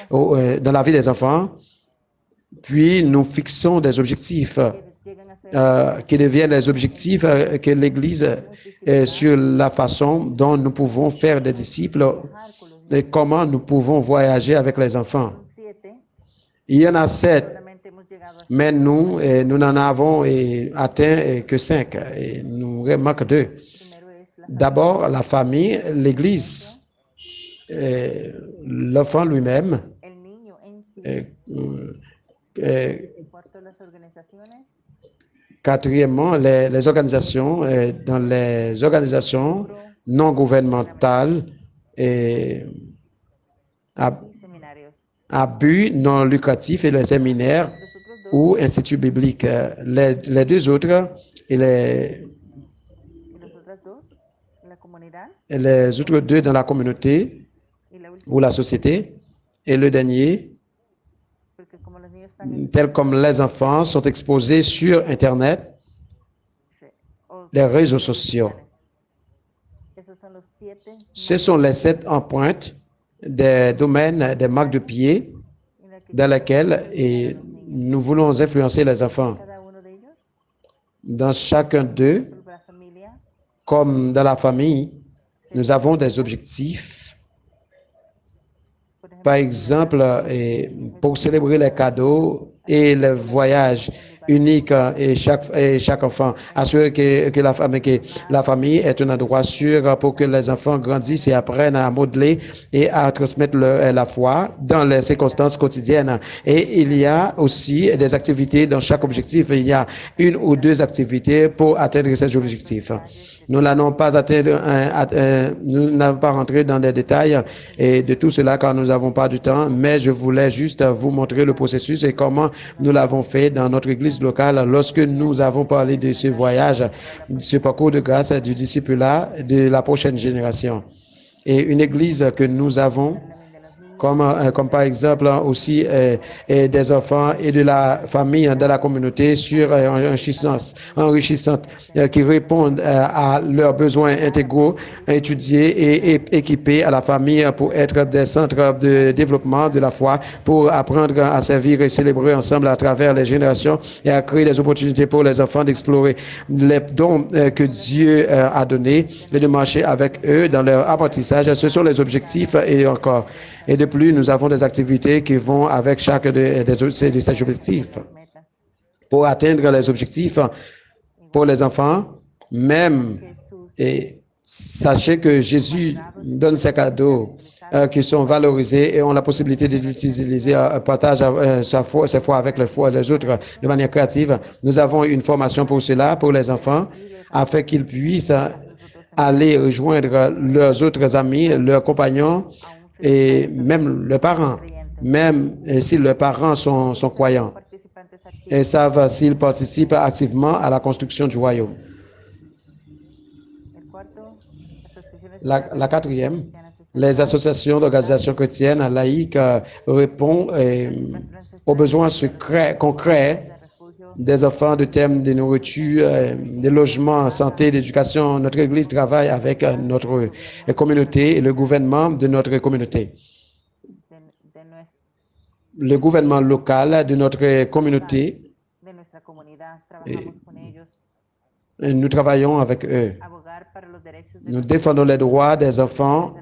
dans la vie des enfants. Puis nous fixons des objectifs que llegan a qui deviennent les objectifs que l'Église sur la façon dont nous pouvons faire des disciples et comment nous pouvons voyager avec les enfants. Il y en a 7, mais nous n'en avons atteint que 5 et nous manque 2. D'abord, la famille, l'Église, l'enfant lui-même, quatrièmement, les organisations, dans les organisations non gouvernementales et à but non lucratif et les séminaires ou instituts bibliques. Les deux autres et les autres 2 dans la communauté ou la société. Et le dernier, tels comme les enfants sont exposés sur Internet, les réseaux sociaux. Ce sont les 7 empreintes des domaines, des marques de pied dans lesquels nous voulons influencer les enfants. Dans chacun d'eux, comme dans la famille, nous avons des objectifs. Par exemple, pour célébrer les cadeaux et le voyage unique et chaque enfant, assurer que la famille est un endroit sûr pour que les enfants grandissent et apprennent à modeler et à transmettre la foi dans les circonstances quotidiennes. Et il y a aussi des activités dans chaque objectif. Il y a 1 ou 2 activités pour atteindre ces objectifs. Nous n'allons pas nous n'avons pas rentré dans les détails et de tout cela car nous n'avons pas du temps, mais je voulais juste vous montrer le processus et comment nous l'avons fait dans notre église locale lorsque nous avons parlé de ce voyage, ce parcours de grâce du discipulat de la prochaine génération. Et une église que nous avons comme par exemple aussi des enfants et de la famille de la communauté enrichissantes qui répondent à leurs besoins intégraux, étudiés et équipés à la famille pour être des centres de développement de la foi, pour apprendre à servir et célébrer ensemble à travers les générations et à créer des opportunités pour les enfants d'explorer les dons que Dieu a donnés et de marcher avec eux dans leur apprentissage. Ce sont les objectifs et encore. Et de plus, nous avons des activités qui vont avec chaque de ces objectifs. Pour atteindre les objectifs pour les enfants, même, et sachez que Jésus donne ces cadeaux qui sont valorisés et ont la possibilité d'utiliser un partage sa foi avec les autres de manière créative. Nous avons une formation pour cela, pour les enfants, afin qu'ils puissent aller rejoindre leurs autres amis, leurs compagnons, et même leurs parents, même si leurs parents sont croyants, et savent s'ils participent activement à la construction du royaume. La quatrième, les associations d'organisations chrétiennes laïques répondent aux besoins concrets des enfants de thèmes de nourriture, de logement, santé, d'éducation. Notre Église travaille avec notre communauté et le gouvernement de notre communauté. Le gouvernement local de notre communauté, nous travaillons avec eux. Nous défendons les droits des enfants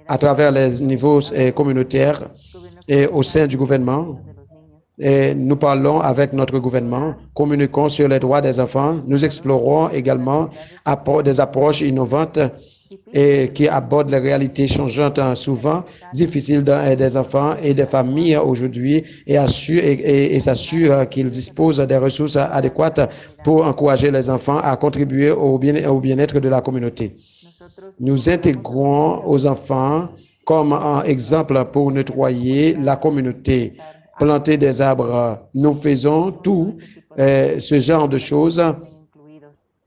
à travers les niveaux communautaires et au sein du gouvernement. Et nous parlons avec notre gouvernement, communiquons sur les droits des enfants. Nous explorons également des approches innovantes et qui abordent les réalités changeantes, souvent difficiles des enfants et des familles aujourd'hui, et s'assurent qu'ils disposent des ressources adéquates pour encourager les enfants à contribuer au bien-être de la communauté. Nous intégrons aux enfants comme un exemple pour nettoyer la communauté, planter des arbres. Nous faisons tout ce genre de choses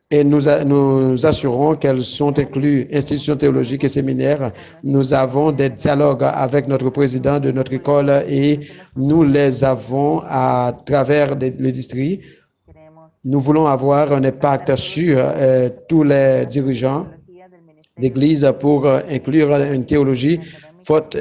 et nous assurons qu'elles sont incluses. Institutions théologiques et séminaires, nous avons des dialogues avec notre président de notre école et nous les avons à travers le district. Nous voulons avoir un impact sur tous les dirigeants d'Église pour inclure une théologie faute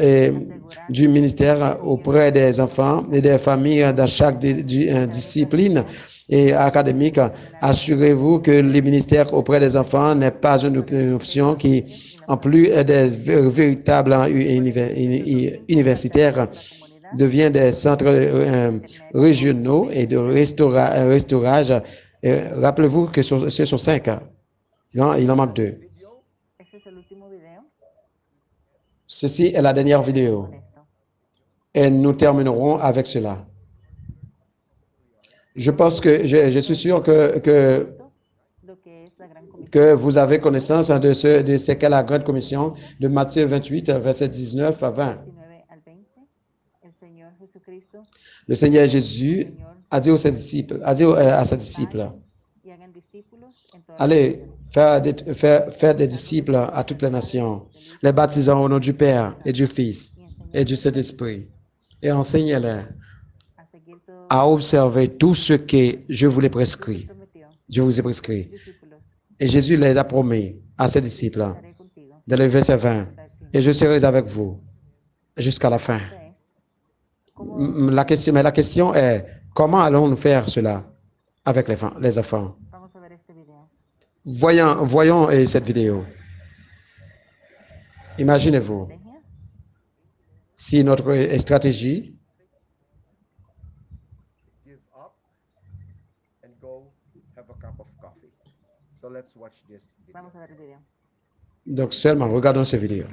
du ministère auprès des enfants et des familles dans chaque discipline et académique. Assurez-vous que le ministère auprès des enfants n'est pas une option qui, en plus des véritables universitaires, devient des centres régionaux et de restaurage. Rappelez-vous que ce sont 5 ans. Il en manque 2. Ese es el último video. Ceci est la dernière vidéo. Con esto. Et nous terminerons avec cela. Je pense que je suis sûr Lo que es la gran comisión. que vous avez connaissance de ce qu'est la Grande Commission de Matthieu 28, verset 19 à 20. 19 al 20. El Señor Jesucristo Le Seigneur Jésus a dit à ses disciples, y hagan discípulos en todas las allez naciones, faire des disciples à toutes les nations, les baptisant au nom du Père et du Fils et du Saint-Esprit, et enseignez-les a seguir todo à observer tout ce que je vous ai prescrit. prometió. Je vous ai prescrit. Discípulos, Et Jésus les a promis à ses disciples, estaré contigo dans le verset 20, hasta el fin. et je serai avec vous jusqu'à la fin. Entonces, ¿cómo La question est, comment allons-nous faire cela avec les enfants? vamos a ver este video? Voyons cette vidéo. Imaginez-vous Estrategia. si notre stratégie Give up and go have a cup of coffee. So let's watch this video. Vamos a ver el video. Donc seulement regardons cette vidéo.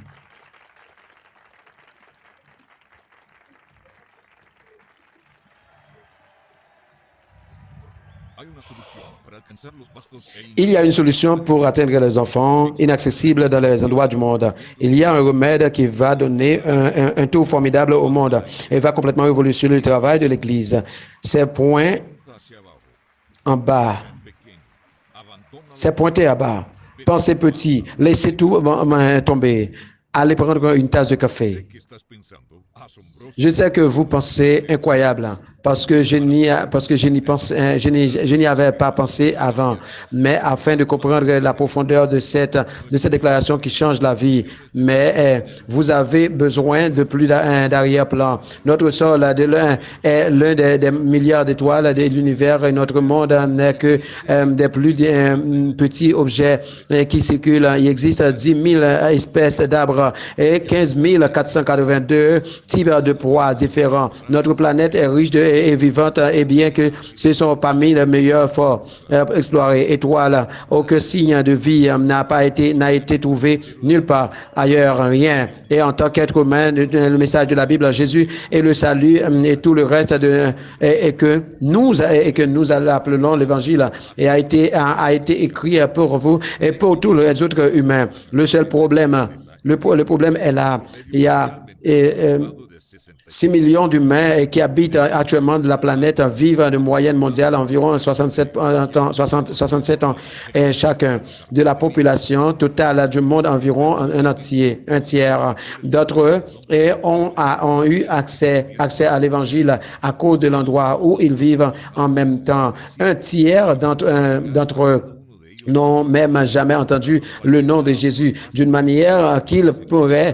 Il y a une solution pour atteindre les enfants inaccessibles dans les endroits du monde. Il y a un remède qui va donner un tour formidable au monde et va complètement révolutionner le travail de l'Église. Ces points en bas, c'est pointé à bas. Pensez petit, laissez tout tomber. Allez prendre une tasse de café. Je sais que vous pensez incroyable parce que je n'y avais pas pensé avant, mais afin de comprendre la profondeur de cette déclaration qui change la vie. Mais vous avez besoin de plus d'arrière-plan. Notre sol est l'un des milliards d'étoiles de l'univers et notre monde n'est que des plus petits objets qui circulent. Il existe 10 000 espèces d'arbres et 15 482 types de proies différents. Notre planète est riche et vivante et bien que ce sont parmi les meilleurs forts explorés. Étoiles, aucun signe de vie n'a été trouvé nulle part ailleurs, rien. Et en tant qu'être humain, le message de la Bible, Jésus et le salut et tout le reste et que nous appelons l'évangile et a été écrit pour vous et pour tous les autres humains. Le seul problème, le problème est là. Il y a 6 millions d'humains qui habitent actuellement de la planète vivent de moyenne mondiale environ 67 ans et chacun de la population totale du monde environ un tiers. D'autres ont eu accès à l'évangile à cause de l'endroit où ils vivent en même temps. Un tiers d'entre eux n'ont même jamais entendu le nom de Jésus d'une manière qu'ils pourraient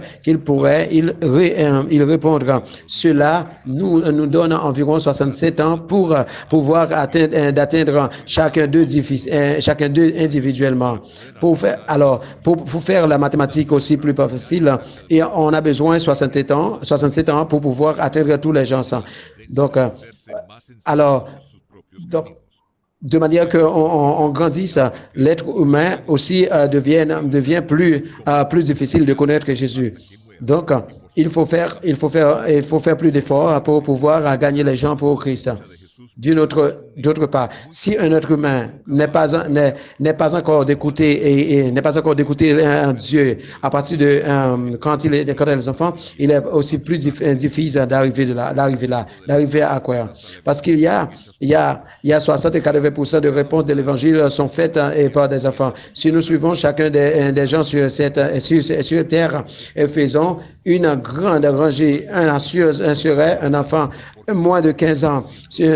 répondre. Cela nous donne environ 67 ans pour pouvoir d'atteindre chacun d'eux individuellement. Pour faire la mathématique aussi plus facile, et on a besoin de 67 ans pour pouvoir atteindre tous les gens. Donc, de manière qu'on grandisse, l'être humain aussi devient plus difficile de connaître Jésus. Donc, il faut faire plus d'efforts pour pouvoir gagner les gens pour Christ. D'autre part, si un être humain n'est pas encore d'écouter et n'est pas encore d'écouter un Dieu à partir de quand il est des enfants, il est aussi plus difficile d'arriver à croire. Parce qu'il y a 60 et 80% de réponses de l'évangile sont faites par des enfants. Si nous suivons chacun des gens sur terre et faisons une grande rangée, un serait un enfant moins de 15 ans,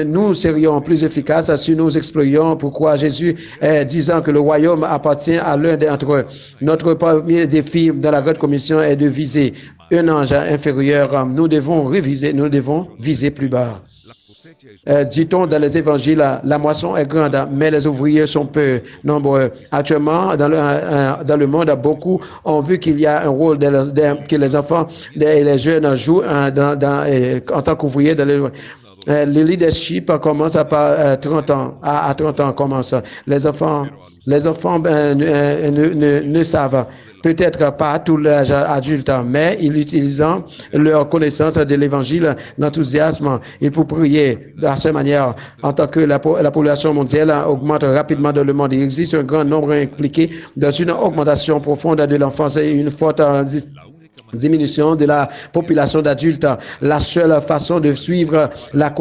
nous serions plus efficace si nous explorions pourquoi Jésus disant que le royaume appartient à l'un d'entre eux. Notre premier défi dans la Grande Commission est de viser un ange inférieur. Nous devons viser plus bas. Dit-on dans les évangiles, la moisson est grande, mais les ouvriers sont peu nombreux. Actuellement, dans le monde, beaucoup ont vu qu'il y a un rôle que les enfants et les jeunes jouent en tant qu'ouvriers. Le leadership commence à 30 ans. À 30 ans commence. Les enfants ne savent peut-être pas à tout l'âge adulte, mais ils utilisent leur connaissance de l'Évangile, l'enthousiasme, et pour prier de la seule manière. En tant que la population mondiale augmente rapidement dans le monde, il existe un grand nombre impliqué dans une augmentation profonde de l'enfance et une forte diminution de la population d'adultes. La seule façon de suivre la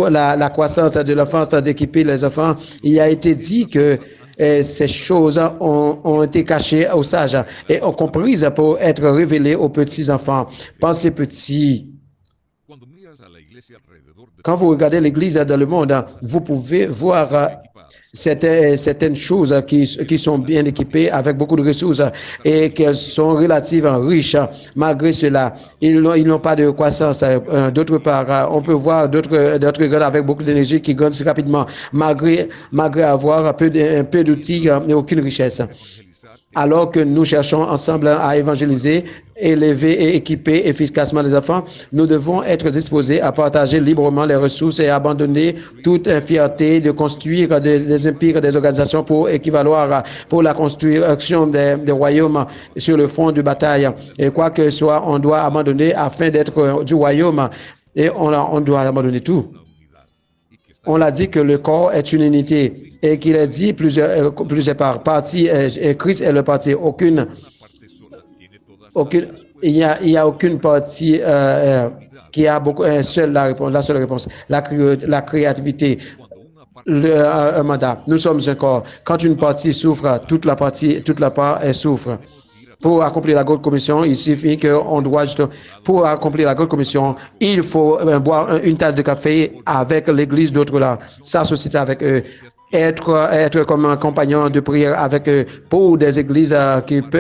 croissance de l'enfance, d'équiper les enfants, il a été dit que ces choses ont été cachées aux sages et ont comprises pour être révélées aux petits-enfants. Pensez petits. Quand vous regardez l'Église dans le monde, vous pouvez voir certaines choses qui sont bien équipées avec beaucoup de ressources et qui sont relativement riches. Malgré cela, ils n'ont pas de croissance. D'autre part, on peut voir d'autres graines avec beaucoup d'énergie qui grandissent rapidement, malgré avoir peu d'outils et aucune richesse. Alors que nous cherchons ensemble à évangéliser, élever et équiper efficacement les enfants, nous devons être disposés à partager librement les ressources et abandonner toute fierté de construire des empires, des organisations pour équivaloir pour la construction des royaumes sur le front de bataille. Et quoi que soit, on doit abandonner afin d'être du royaume et on doit abandonner tout. On l'a dit que le corps est une unité et qu'il est dit plusieurs parties et Christ est le parti. Il n'y a aucune partie qui a la seule réponse. La créativité, un mandat. Nous sommes un corps. Quand une partie souffre, toute la part souffre. Pour accomplir la Grande Commission, il suffit pour accomplir la Grande Commission, il faut boire une tasse de café avec l'Église d'autres là, s'associer avec eux, être comme un compagnon de prière avec eux, pour des églises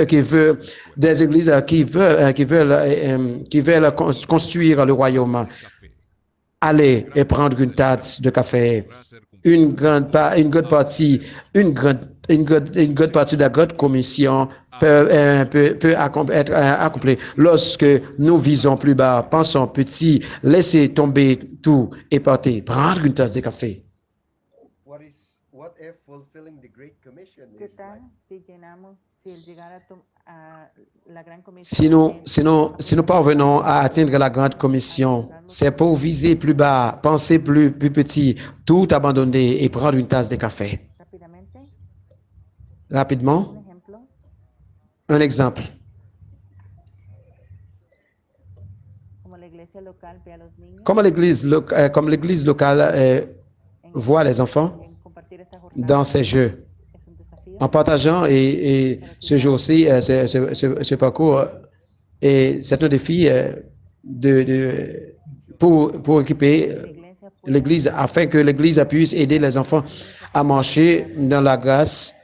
qui veulent construire le royaume. Aller et prendre une tasse de café. Une grande partie de la Grande Commission peut être accompli lorsque nous visons plus bas, pensons petit, laissez tomber tout et partez, prendre une tasse de café. What if fulfilling the Great Commission ¿Qué is tal like, si el llegar a la gran comisión? Si nous parvenons à atteindre la Grande Commission, c'est pour viser plus bas, penser plus petit, tout abandonner et prendre une tasse de café. Rapidement, un exemple. Comme l'église locale voit les enfants dans ces jeux, en partageant et ce jour-ci, ce parcours, et c'est un défi pour équiper l'église afin que l'église puisse aider les enfants à marcher dans la grâce.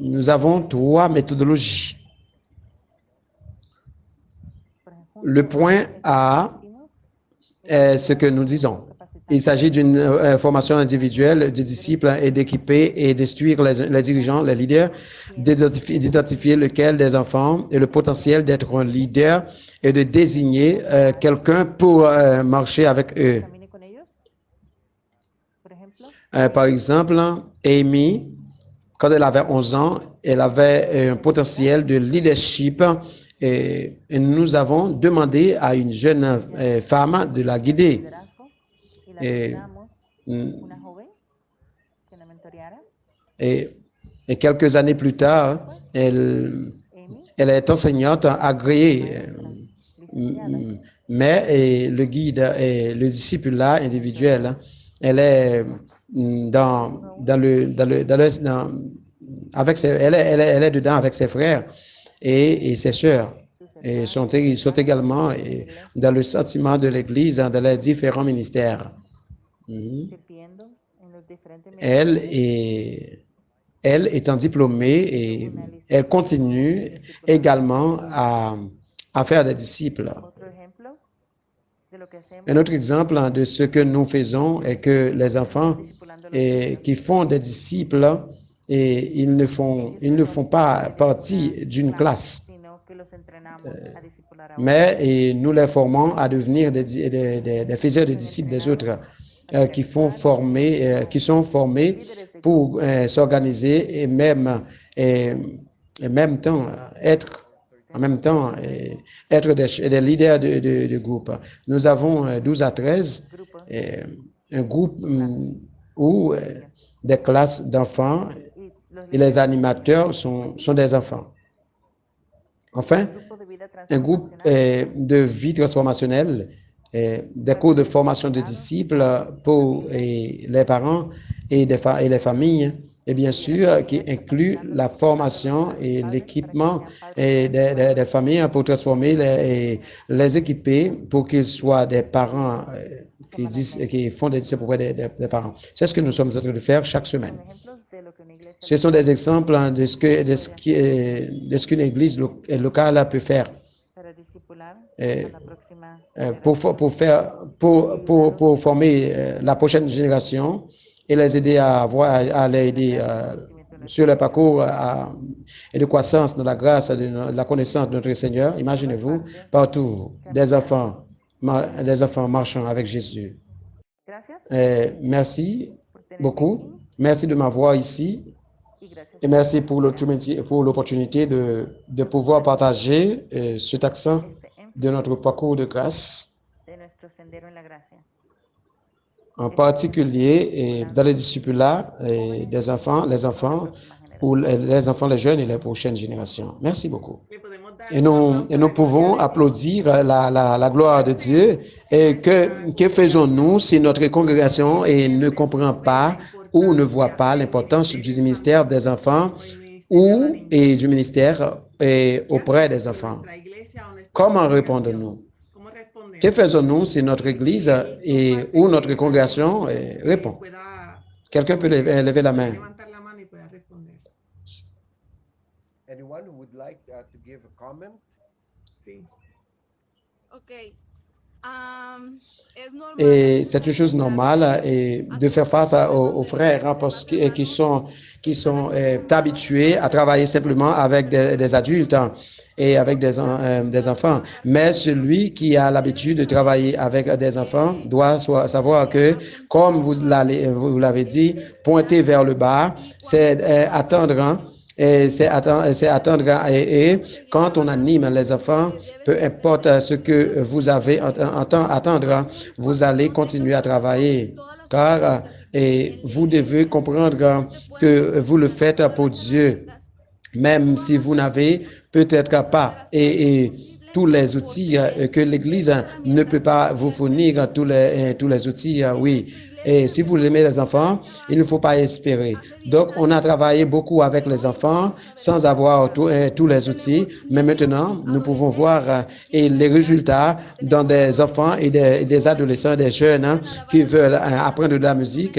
Nous avons 3 méthodologies. Le point A est ce que nous disons. Il s'agit d'une formation individuelle des disciples et d'équiper et d'instruire les dirigeants, les leaders, d'identifier lequel des enfants et le potentiel d'être un leader et de désigner quelqu'un pour marcher avec eux. Par exemple, Amy, quand elle avait 11 ans, elle avait un potentiel de leadership et nous avons demandé à une jeune femme de la guider. Et quelques années plus tard, elle est enseignante agréée. Mais le guide et le disciple là, individuel, elle est elle est dedans avec ses frères et ses sœurs. Et sont également dans le sentiment de l'Église dans les différents ministères. Mhm. sirviendo en los diferentes Elle ministerios, est, elle étant diplômée et una elle licenciada continue en discipulado. également à faire des disciples. Otro ejemplo de lo que hacemos Un autre exemple de ce que nous faisons est que les enfants discipulando a los niños. qui font des disciples, et ils ne font pas partie d'une classe, Sino que los entrenamos a discipular a otros. mais et nous les formons à devenir des faiseurs de disciples des autres, qui sont formés pour s'organiser et, et même temps être en même temps être des leaders de groupe. Nous avons 12 à 13, Grupos un groupe où des classes d'enfants y los et les animateurs sont des enfants. Enfin, grupos de vida un groupe transformacional de vie transformationnelle, des cours de formation de disciples pour les parents et les familles, et bien sûr qui inclut la formation et l'équipement des familles pour transformer les équiper pour qu'ils soient des parents qui font des disciples auprès des parents. C'est ce que nous sommes en train de faire chaque semaine. son ejemplos de lo que una iglesia Ce sont des exemples de ce qu'une église locale peut faire para discipular eh, a la próxima pour former la prochaine génération et les aider à les aider sur le parcours et de croissance de la grâce, de la connaissance de notre Seigneur. Imaginez-vous, partout, des enfants marchant avec Jésus. Gracias Merci por tenerme beaucoup. aquí Merci de m'avoir ici. y gracias Et merci pour l'opportunité de pouvoir partager cet accent este énfasis de notre parcours de grâce, de nuestro sendero en la gracia. en particulier dans les discipulats des enfants, les enfants, ou les enfants, les jeunes et les prochaines générations. Merci beaucoup. Et nous pouvons applaudir la gloire de Dieu. Et que faisons-nous si notre congrégation ne comprend pas ou ne voit pas l'importance du ministère des enfants et du ministère auprès des enfants? Comment répondons-nous? Que faisons-nous si notre Église ou notre congrégation répond? Quelqu'un peut lever la main. Anyone who would like to give a comment? Ok. Et c'est une chose normale de faire face aux frères hein, parce qui sont habitués à travailler simplement avec des adultes hein, et avec des enfants. Mais celui qui a l'habitude de travailler avec des enfants doit savoir que, comme vous l'avez dit, pointer vers le bas, c'est attendre. Hein, et c'est attendre et quand on anime les enfants, peu importe ce que vous avez à attendre, vous allez continuer à travailler car vous devez comprendre que vous le faites pour Dieu, même si vous n'avez peut-être pas tous les outils que l'Église ne peut pas vous fournir, tous les outils, oui. Et si vous aimez les enfants, il ne faut pas espérer. Donc, on a travaillé beaucoup avec les enfants sans avoir tous les outils. Mais maintenant, nous pouvons voir les résultats dans des enfants et des adolescents, des jeunes hein, qui veulent apprendre de la musique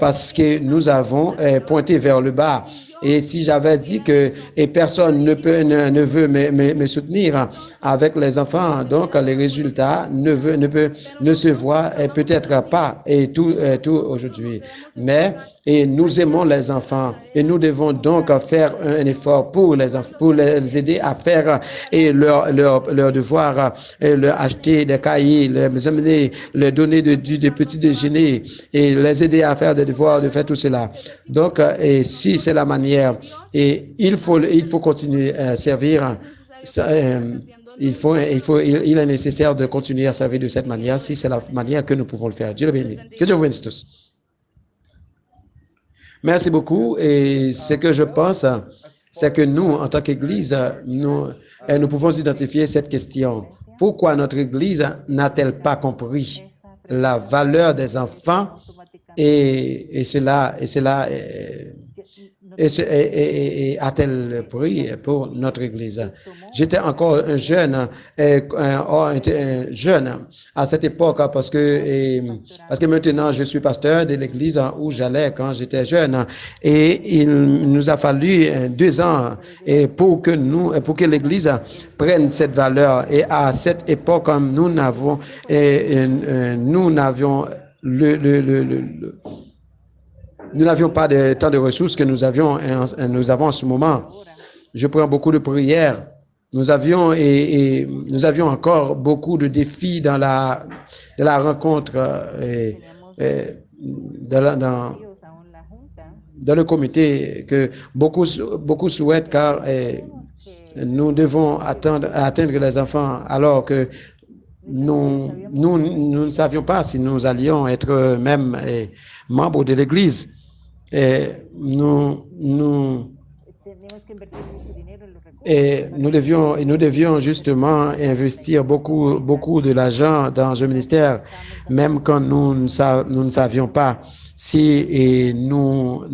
parce que nous avons pointé vers le bas. Et si j'avais dit que personne ne veut me soutenir avec les enfants, donc les résultats ne se voient peut-être pas tout aujourd'hui. Mais nous aimons les enfants et nous devons donc faire un effort pour les aider à faire leur devoir, leur acheter des cahiers, les amener, leur donner des petits déjeuners et les aider à faire des devoirs, de faire tout cela. Donc, si c'est la manière, et il faut continuer à servir. Il est nécessaire de continuer à servir de cette manière si c'est la manière que nous pouvons le faire. Dieu le bénisse. Que Dieu vous bénisse tous. Merci beaucoup. Et ce que je pense, c'est que nous, en tant qu'Église, nous pouvons identifier cette question. Pourquoi notre Église n'a-t-elle pas compris la valeur des enfants et cela et a-t-elle pris pour notre Église? J'étais encore un jeune à cette époque parce que maintenant je suis pasteur de l'Église où j'allais quand j'étais jeune et il nous a fallu 2 ans pour que l'Église prenne cette valeur et à cette époque nous n'avions nous n'avions pas tant de ressources que nous avons en ce moment. Je prends beaucoup de prières. Nous avions encore beaucoup de défis dans la rencontre dans le comité que beaucoup souhaitent car nous devons atteindre les enfants alors que nous ne savions pas si nous allions être même membres de l'Église. Nous devions justement investir beaucoup de l'argent dans un ministère, même quand nous ne savions pas si nous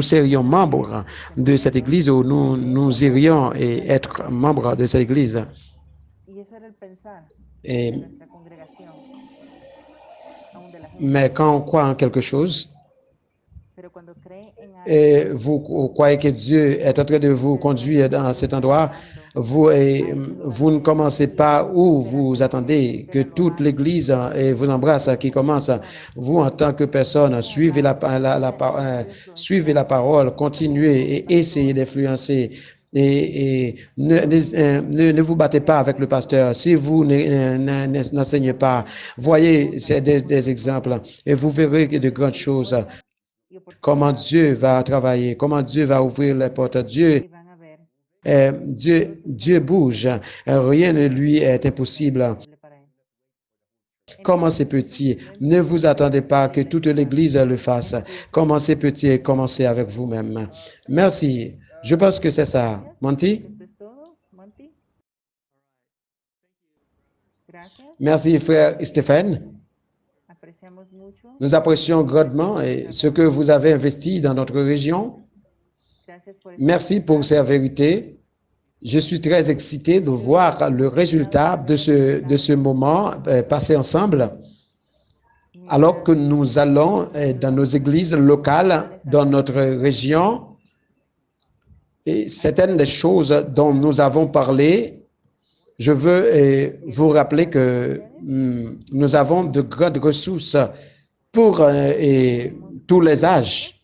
serions membres de cette Église ou nous irions être membres de cette Église. Mais quand on croit en quelque chose, et vous croyez que Dieu est en train de vous conduire dans cet endroit, vous ne commencez pas où vous attendez que toute l'Église vous embrasse, qui commence. Vous, en tant que personne, suivez la parole, continuez et essayez d'influencer. Et ne vous battez pas avec le pasteur. Si vous n'enseignez pas, voyez des exemples et vous verrez de grandes choses. Comment Dieu va travailler, comment Dieu va ouvrir les portes. Dieu bouge, rien ne lui est impossible. Commencez petit, ne vous attendez pas que toute l'Église le fasse. Commencez petit et commencez avec vous-même. Merci. Je pense que c'est ça. Monty? Merci, frère Stéphane. Nous apprécions grandement ce que vous avez investi dans notre région. Merci pour ces vérités. Je suis très excité de voir le résultat de ce moment passé ensemble, alors que nous allons dans nos églises locales, dans notre région. Et certaines des choses dont nous avons parlé, je veux vous rappeler que nous avons de grandes ressources pour tous les âges.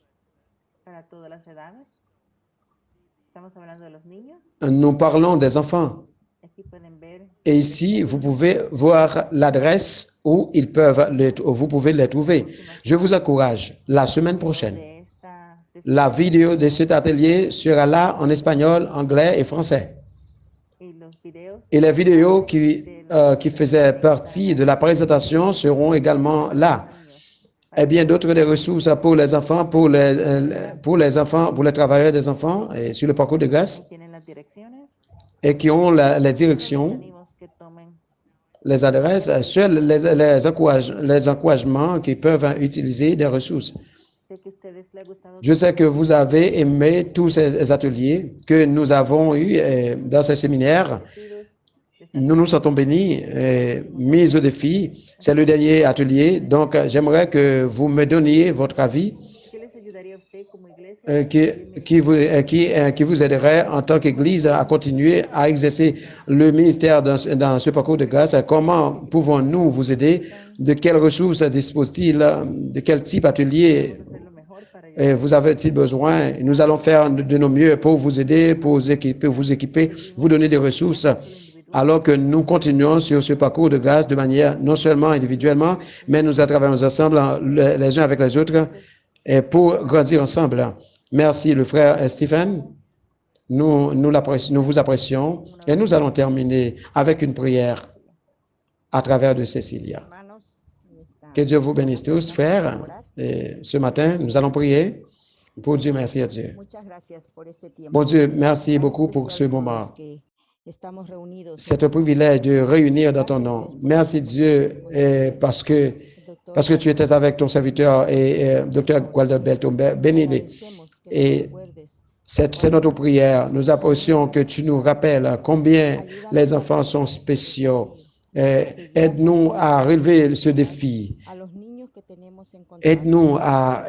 Nous parlons des enfants. Et ici, vous pouvez voir l'adresse où vous pouvez les trouver. Je vous encourage, la semaine prochaine, la vidéo de cet atelier sera là en espagnol, anglais et français. Et les vidéos qui faisaient partie de la présentation seront également là. Et bien d'autres des ressources pour les enfants, pour les travailleurs des enfants et sur le parcours de grâce et qui ont les directions, les adresses, seuls les encouragements qui peuvent utiliser des ressources. Je sais que vous avez aimé tous ces ateliers que nous avons eus dans ces séminaires. Nous nous sentons bénis, mis au défi. C'est le dernier atelier, donc j'aimerais que vous me donniez votre avis qui vous aiderait en tant qu'Église à continuer à exercer le ministère dans ce parcours de grâce. Comment pouvons-nous vous aider? De quelles ressources dispose-t-il? De quel type d'atelier vous avez-il besoin? Nous allons faire de nos mieux pour vous aider, pour vous équiper, vous donner des ressources, alors que nous continuons sur ce parcours de grâce de manière non seulement individuellement, mais nous travaillons ensemble les uns avec les autres pour grandir ensemble. Merci, le frère Stephen. Nous vous apprécions et nous allons terminer avec une prière à travers de Cécilia. Que Dieu vous bénisse tous, frères. Et ce matin, nous allons prier pour Dieu. Merci à Dieu. Bon Dieu, merci beaucoup pour ce moment. C'est un privilège de réunir dans ton nom. Merci Dieu parce que tu étais avec ton serviteur et Dr. Guadalberto. Bénis-les. Et c'est notre prière. Nous apprécions que tu nous rappelles combien les enfants sont spéciaux. Aide-nous à relever ce défi. Aide-nous à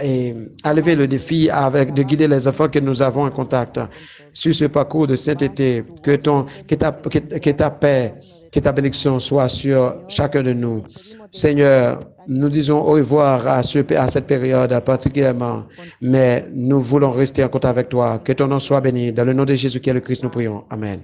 lever le défi de guider les enfants que nous avons en contact sur ce parcours de sainteté. Que ta paix, que ta bénédiction soit sur chacun de nous. Seigneur, nous disons au revoir à cette période particulièrement, mais nous voulons rester en contact avec toi. Que ton nom soit béni. Dans le nom de Jésus qui est le Christ, nous prions. Amen.